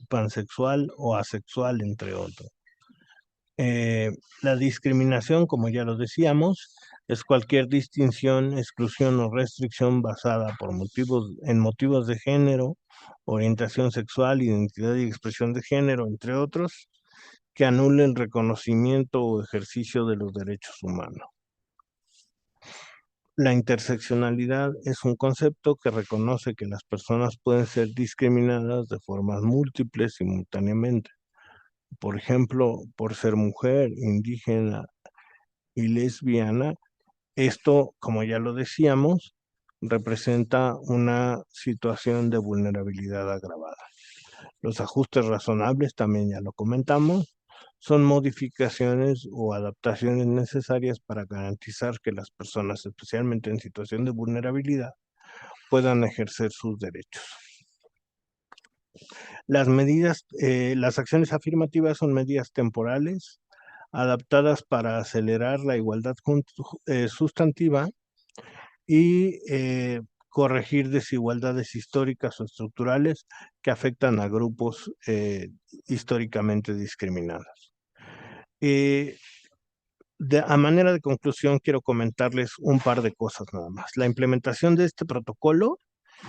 pansexual o asexual, entre otros. La discriminación, como ya lo decíamos, es cualquier distinción, exclusión o restricción basada en motivos de género, orientación sexual, identidad y expresión de género, entre otros, que anule el reconocimiento o ejercicio de los derechos humanos. La interseccionalidad es un concepto que reconoce que las personas pueden ser discriminadas de formas múltiples simultáneamente. Por ejemplo, por ser mujer, indígena y lesbiana. Esto, como ya lo decíamos, representa una situación de vulnerabilidad agravada. Los ajustes razonables, también ya lo comentamos, son modificaciones o adaptaciones necesarias para garantizar que las personas, especialmente en situación de vulnerabilidad, puedan ejercer sus derechos. Las acciones afirmativas son medidas temporales adaptadas para acelerar la igualdad sustantiva y corregir desigualdades históricas o estructurales que afectan a grupos históricamente discriminados. A manera de conclusión, quiero comentarles un par de cosas nada más. La implementación de este protocolo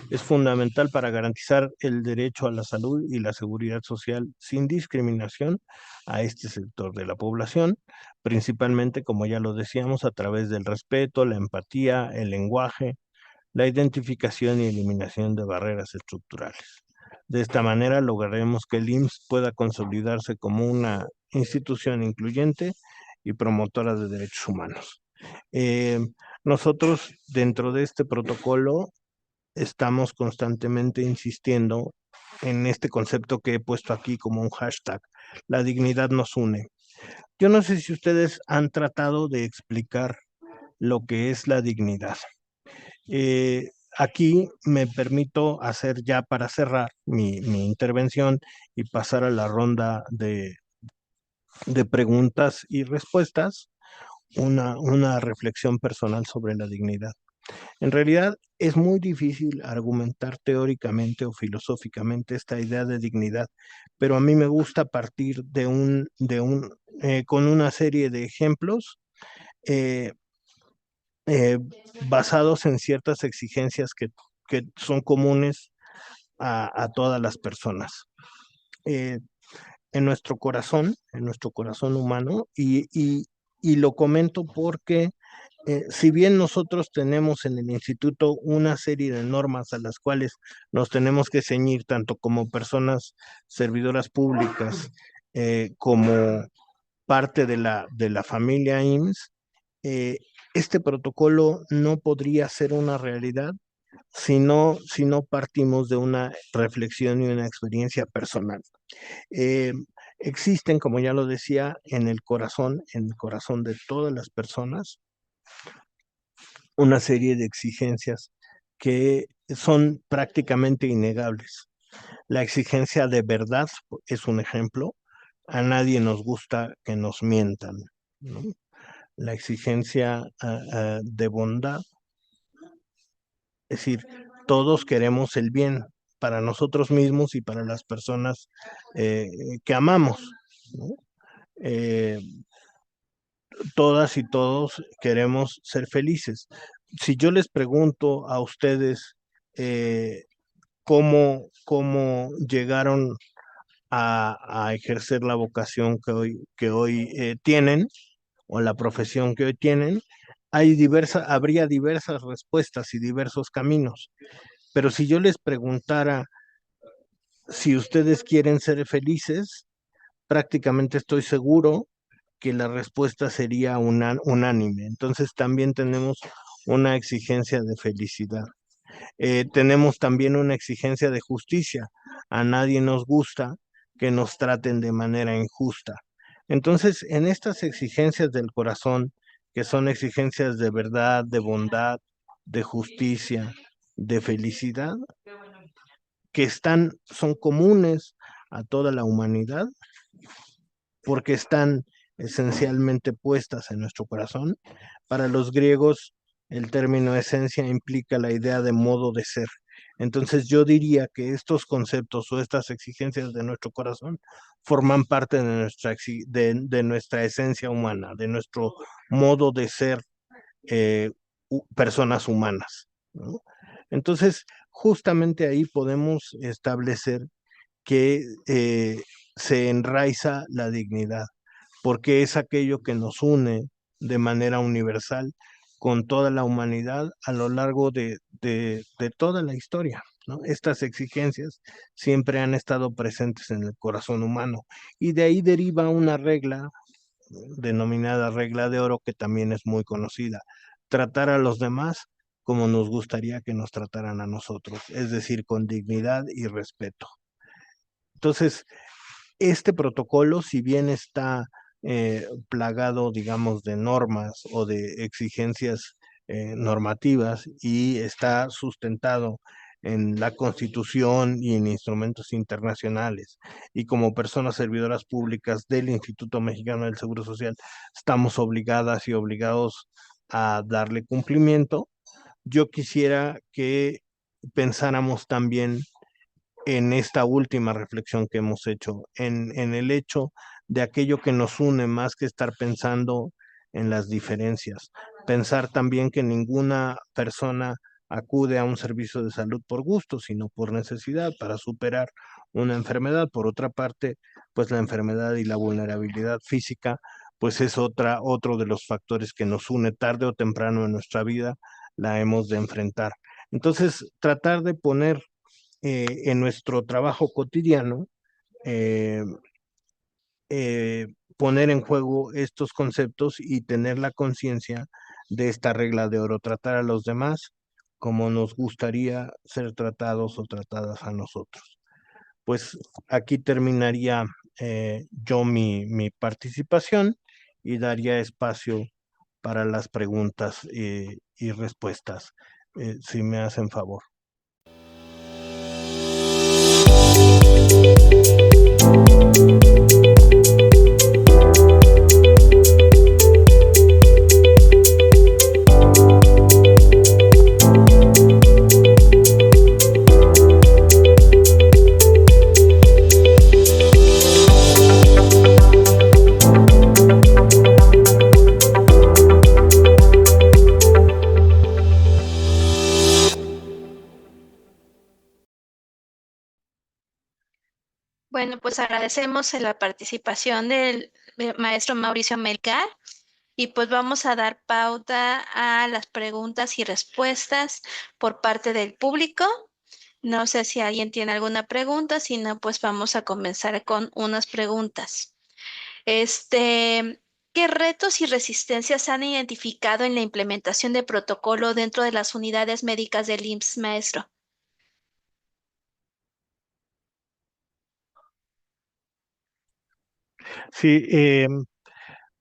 es fundamental para garantizar el derecho a la salud y la seguridad social sin discriminación a este sector de la población, principalmente, como ya lo decíamos, a través del respeto, la empatía, el lenguaje, la identificación y eliminación de barreras estructurales. De esta manera lograremos que el IMSS pueda consolidarse como una institución incluyente y promotora de derechos humanos. Nosotros, dentro de este protocolo, estamos constantemente insistiendo en este concepto que he puesto aquí como un hashtag: la dignidad nos une. Yo no sé si ustedes han tratado de explicar lo que es la dignidad. Aquí me permito hacer, ya para cerrar mi intervención y pasar a la ronda de preguntas y respuestas, una reflexión personal sobre la dignidad. En realidad es muy difícil argumentar teóricamente o filosóficamente esta idea de dignidad, pero a mí me gusta partir con una serie de ejemplos basados en ciertas exigencias que son comunes a todas las personas. En nuestro corazón humano, y lo comento porque si bien nosotros tenemos en el instituto una serie de normas a las cuales nos tenemos que ceñir, tanto como personas servidoras públicas, como parte de la familia IMSS, este protocolo no podría ser una realidad si no partimos de una reflexión y una experiencia personal. Eh, Existen, como ya lo decía, en el corazón de todas las personas, una serie de exigencias que son prácticamente innegables. La exigencia de verdad es un ejemplo. A nadie nos gusta que nos mientan, ¿no? La exigencia de bondad, es decir, todos queremos el bien para nosotros mismos y para las personas que amamos, ¿no? Eh, Todas y todos queremos ser felices. Si yo les pregunto a ustedes eh, cómo llegaron a ejercer la vocación que hoy tienen, o la profesión que hoy tienen, habría diversas respuestas y diversos caminos. Pero si yo les preguntara si ustedes quieren ser felices, prácticamente estoy seguro que la respuesta sería unánime. Entonces también tenemos una exigencia de felicidad. Tenemos también una exigencia de justicia. A nadie nos gusta que nos traten de manera injusta. Entonces, en estas exigencias del corazón, que son exigencias de verdad, de bondad, de justicia, de felicidad, que son comunes a toda la humanidad, porque están esencialmente puestas en nuestro corazón. Para los griegos, el término esencia implica la idea de modo de ser. Entonces yo diría que estos conceptos o estas exigencias de nuestro corazón forman parte de nuestra esencia humana, de nuestro modo de ser personas humanas, ¿no? Entonces, justamente ahí podemos establecer que se enraiza la dignidad, porque es aquello que nos une de manera universal con toda la humanidad a lo largo de toda la historia, ¿no? Estas exigencias siempre han estado presentes en el corazón humano y de ahí deriva una regla denominada regla de oro que también es muy conocida: tratar a los demás como nos gustaría que nos trataran a nosotros, es decir, con dignidad y respeto. Entonces, este protocolo, si bien está plagado, digamos, de normas o de exigencias normativas y está sustentado en la Constitución y en instrumentos internacionales, y como personas servidoras públicas del Instituto Mexicano del Seguro Social, estamos obligadas y obligados a darle cumplimiento. Yo quisiera que pensáramos también en esta última reflexión que hemos hecho, en el hecho de aquello que nos une más que estar pensando en las diferencias. Pensar también que ninguna persona acude a un servicio de salud por gusto, sino por necesidad, para superar una enfermedad. Por otra parte, pues la enfermedad y la vulnerabilidad física, pues es otro de los factores que nos une tarde o temprano en nuestra vida, la hemos de enfrentar. Entonces, tratar de poner en nuestro trabajo cotidiano, eh, poner en juego estos conceptos y tener la conciencia de esta regla de oro: tratar a los demás como nos gustaría ser tratados o tratadas a nosotros. Pues aquí terminaría yo mi participación y daría espacio para las preguntas y respuestas, si me hacen favor. Bueno, pues agradecemos la participación del maestro Mauricio Melgar y pues vamos a dar pauta a las preguntas y respuestas por parte del público. No sé si alguien tiene alguna pregunta, si no, pues vamos a comenzar con unas preguntas. Este, ¿Qué retos y resistencias han identificado en la implementación de protocolo dentro de las unidades médicas del IMSS, maestro? Sí,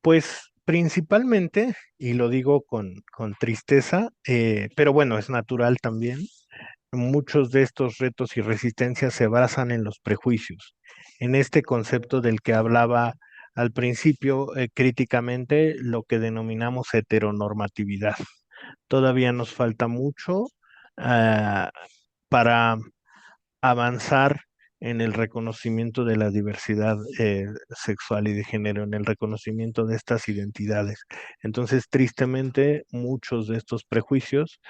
pues principalmente, y lo digo con tristeza, pero bueno, es natural también, muchos de estos retos y resistencias se basan en los prejuicios, en este concepto del que hablaba al principio, críticamente, lo que denominamos heteronormatividad. Todavía nos falta mucho ah, para avanzar en el reconocimiento de la diversidad sexual y de género, en el reconocimiento de estas identidades. Entonces, tristemente, muchos de estos prejuicios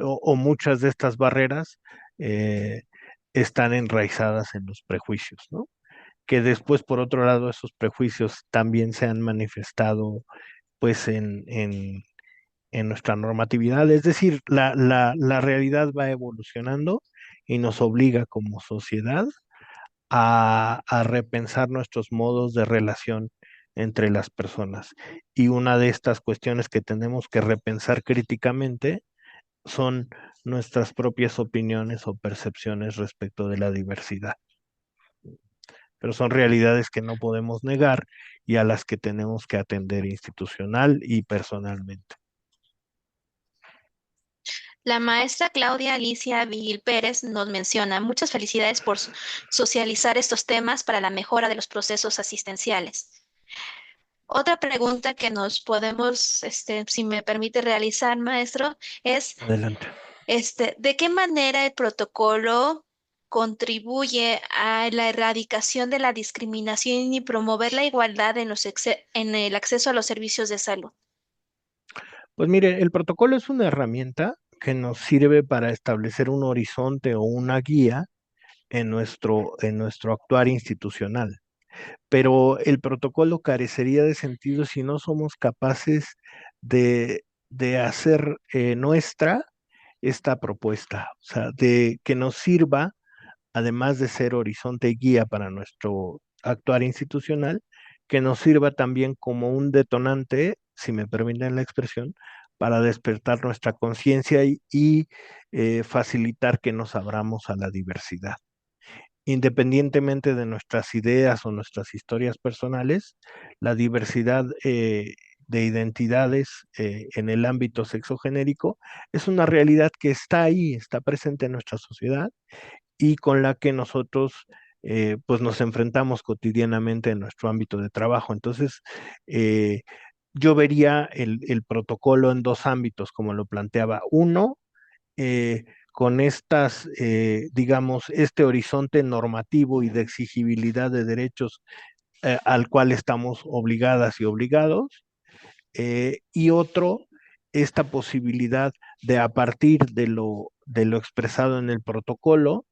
o muchas de estas barreras eh, están enraizadas en los prejuicios, ¿no? Que después, por otro lado, esos prejuicios también se han manifestado pues en nuestra normatividad. Es decir, la realidad va evolucionando y nos obliga como sociedad a repensar nuestros modos de relación entre las personas. Y una de estas cuestiones que tenemos que repensar críticamente son nuestras propias opiniones o percepciones respecto de la diversidad. Pero son realidades que no podemos negar y a las que tenemos que atender institucional y personalmente. La maestra Claudia Alicia Vigil Pérez nos menciona, muchas felicidades por socializar estos temas para la mejora de los procesos asistenciales. Otra pregunta que nos podemos, si me permite realizar, maestro, es, Adelante. ¿de qué manera el protocolo contribuye a la erradicación de la discriminación y promover la igualdad en en el acceso a los servicios de salud? Pues mire, el protocolo es una herramienta que nos sirve para establecer un horizonte o una guía en nuestro actuar institucional. Pero el protocolo carecería de sentido si no somos capaces de hacer nuestra esta propuesta, o sea, de que nos sirva, además de ser horizonte y guía para nuestro actuar institucional, que nos sirva también como un detonante, si me permiten la expresión, para despertar nuestra conciencia y facilitar que nos abramos a la diversidad. Independientemente de nuestras ideas o nuestras historias personales, la diversidad de identidades en el ámbito sexogenérico es una realidad que está ahí, está presente en nuestra sociedad y con la que nosotros pues nos enfrentamos cotidianamente en nuestro ámbito de trabajo. Entonces, eh, yo vería el protocolo en dos ámbitos, como lo planteaba. Uno, con estas, digamos, este horizonte normativo y de exigibilidad de derechos al cual estamos obligadas y obligados, y otro, esta posibilidad de a partir de lo expresado en el protocolo,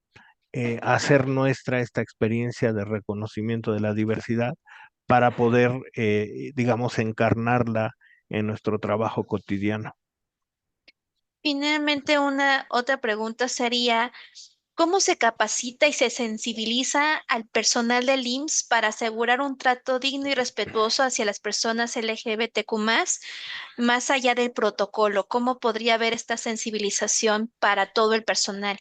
hacer nuestra esta experiencia de reconocimiento de la diversidad para poder, digamos, encarnarla en nuestro trabajo cotidiano. Finalmente, una otra pregunta sería, ¿cómo se capacita y se sensibiliza al personal del IMSS para asegurar un trato digno y respetuoso hacia las personas LGBTQ+, más allá del protocolo? ¿Cómo podría haber esta sensibilización para todo el personal,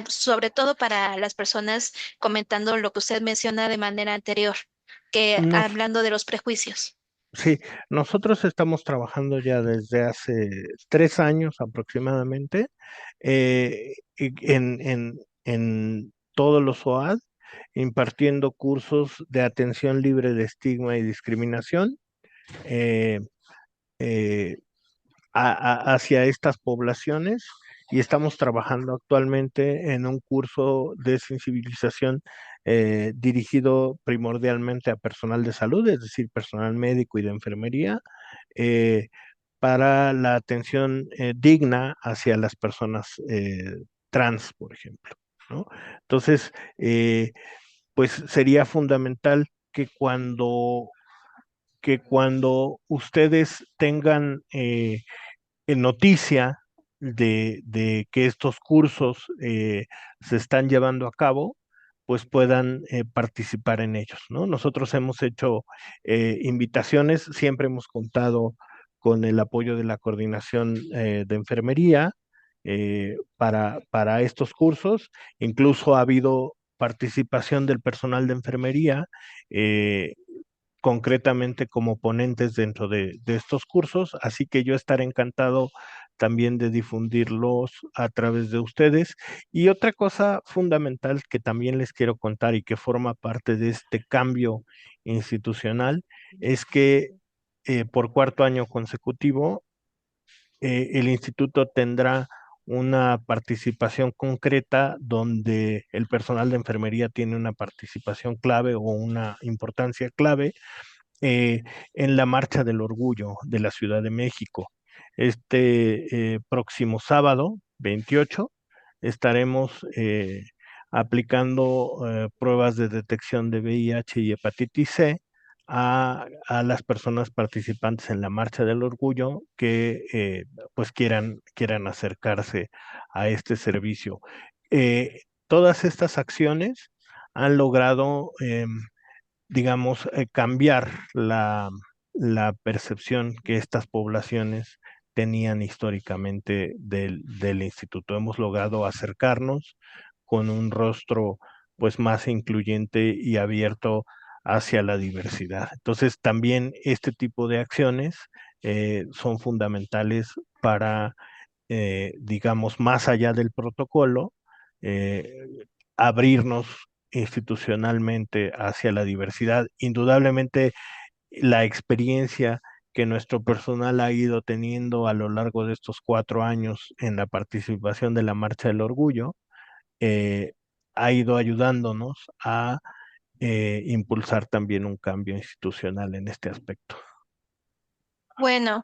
sobre todo para las personas, comentando lo que usted menciona de manera anterior, que Nos, hablando de los prejuicios? sí, nosotros estamos trabajando ya desde hace 3 años aproximadamente en todos los OAD, impartiendo cursos de atención libre de estigma y discriminación. eh, eh, hacia estas poblaciones y estamos trabajando actualmente en un curso de sensibilización dirigido primordialmente a personal de salud, es decir, personal médico y de enfermería, eh, para la atención digna hacia las personas trans, por ejemplo, ¿no? Entonces, pues sería fundamental que cuando ustedes tengan noticia de que estos cursos se están llevando a cabo, pues puedan participar en ellos, ¿no? Nosotros hemos hecho invitaciones, siempre hemos contado con el apoyo de la coordinación de enfermería para estos cursos. Incluso ha habido participación del personal de enfermería, eh, concretamente como ponentes dentro de estos cursos, así que yo estaré encantado también de difundirlos a través de ustedes. Y otra cosa fundamental que también les quiero contar y que forma parte de este cambio institucional es que por cuarto año consecutivo el instituto tendrá una participación concreta donde el personal de enfermería tiene una participación clave o una importancia clave eh, en la Marcha del Orgullo de la Ciudad de México. Este próximo sábado, 28, estaremos aplicando pruebas de detección de VIH y hepatitis C a las personas participantes en la Marcha del Orgullo que pues quieran acercarse a este servicio. Todas estas acciones han logrado digamos, cambiar la percepción que estas poblaciones tenían históricamente del instituto. Hemos logrado acercarnos con un rostro pues más incluyente y abierto hacia la diversidad. Entonces, también este tipo de acciones son fundamentales para, digamos, más allá del protocolo, eh, abrirnos institucionalmente hacia la diversidad. Indudablemente, la experiencia que nuestro personal ha ido teniendo a lo largo de estos 4 años en la participación de la Marcha del Orgullo eh, ha ido ayudándonos a impulsar también un cambio institucional en este aspecto. Bueno,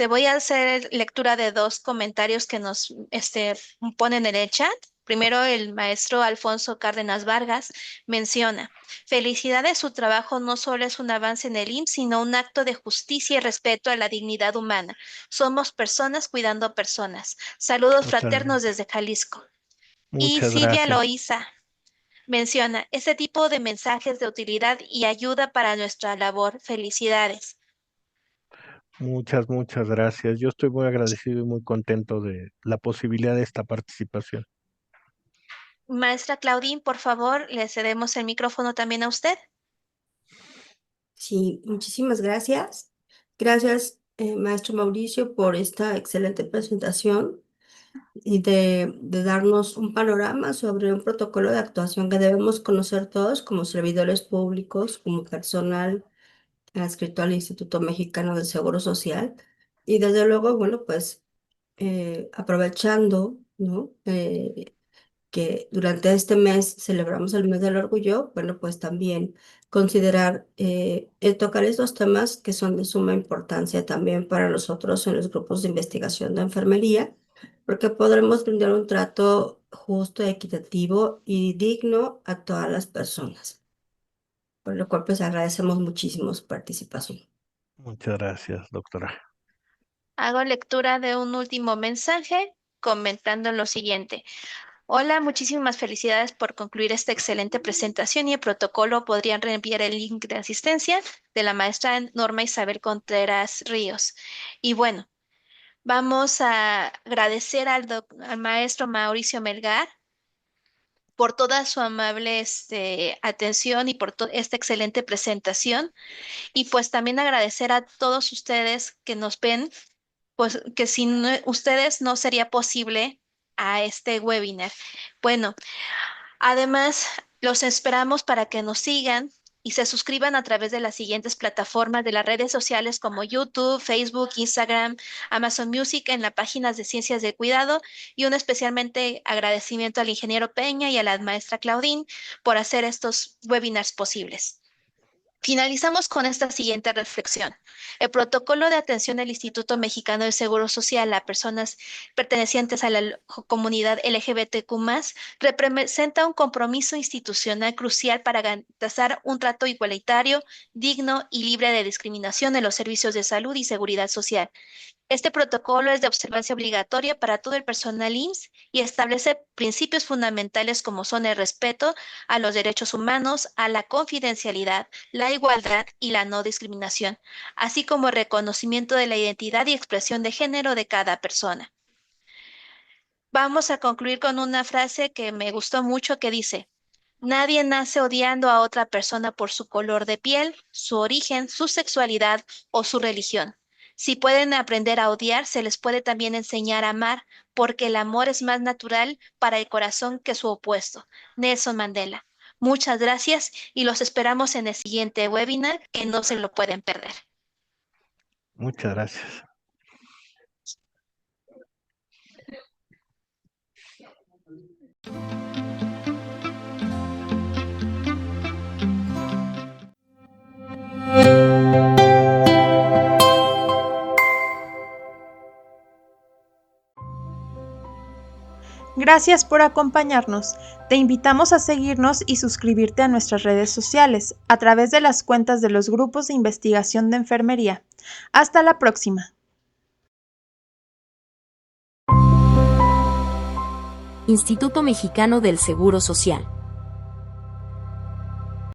voy a hacer lectura de dos comentarios que nos ponen en el chat. Primero, el maestro Alfonso Cárdenas Vargas menciona: felicidades, su trabajo no solo es un avance en el IMSS, sino un acto de justicia y respeto a la dignidad humana. Somos personas cuidando personas. Saludos fraternos Totalmente. desde Jalisco. Y Muchas Silvia gracias. Loíza menciona: ese tipo de mensajes de utilidad y ayuda para nuestra labor. Felicidades. Muchas gracias. Yo estoy muy agradecido y muy contento de la posibilidad de esta participación. Maestra Claudine, por favor, le cedemos el micrófono también a usted. Sí, muchísimas gracias. Gracias, maestro Mauricio, por esta excelente presentación y de darnos un panorama sobre un protocolo de actuación que debemos conocer todos como servidores públicos, como personal adscrito al Instituto Mexicano del Seguro Social. Y desde luego, bueno, pues aprovechando, ¿no? Que durante este mes celebramos el mes del orgullo, bueno, pues también considerar tocar estos temas que son de suma importancia también para nosotros en los grupos de investigación de enfermería, porque podremos brindar un trato justo, equitativo y digno a todas las personas, por lo cual pues agradecemos muchísimo su participación. Muchas gracias, doctora. Hago lectura de un último mensaje comentando lo siguiente. Hola, muchísimas felicidades por concluir esta excelente presentación y el protocolo. Podrían reenviar el link de asistencia de la maestra Norma Isabel Contreras Ríos. Y bueno, vamos a agradecer al maestro Mauricio Melgar por toda su amable atención y por esta excelente presentación. Y pues también agradecer a todos ustedes que nos ven, pues que sin ustedes no sería posible a este webinar. Bueno, además, los esperamos para que nos sigan y se suscriban a través de las siguientes plataformas de las redes sociales como YouTube, Facebook, Instagram, Amazon Music, en las páginas de Ciencias del Cuidado, y un especialmente agradecimiento al ingeniero Peña y a la maestra Claudine por hacer estos webinars posibles. Finalizamos con esta siguiente reflexión. El protocolo de atención del Instituto Mexicano del Seguro Social a personas pertenecientes a la comunidad LGBTQ+, representa un compromiso institucional crucial para garantizar un trato igualitario, digno y libre de discriminación en los servicios de salud y seguridad social. Este protocolo es de observancia obligatoria para todo el personal IMSS y establece principios fundamentales como son el respeto a los derechos humanos, a la confidencialidad, la igualdad y la no discriminación, así como el reconocimiento de la identidad y expresión de género de cada persona. Vamos a concluir con una frase que me gustó mucho que dice: nadie nace odiando a otra persona por su color de piel, su origen, su sexualidad o su religión. Si pueden aprender a odiar, se les puede también enseñar a amar, porque el amor es más natural para el corazón que su opuesto. Nelson Mandela. Muchas gracias y los esperamos en el siguiente webinar, que no se lo pueden perder. Muchas gracias. Gracias por acompañarnos. Te invitamos a seguirnos y suscribirte a nuestras redes sociales a través de las cuentas de los grupos de investigación de enfermería. Hasta la próxima. Instituto Mexicano del Seguro Social.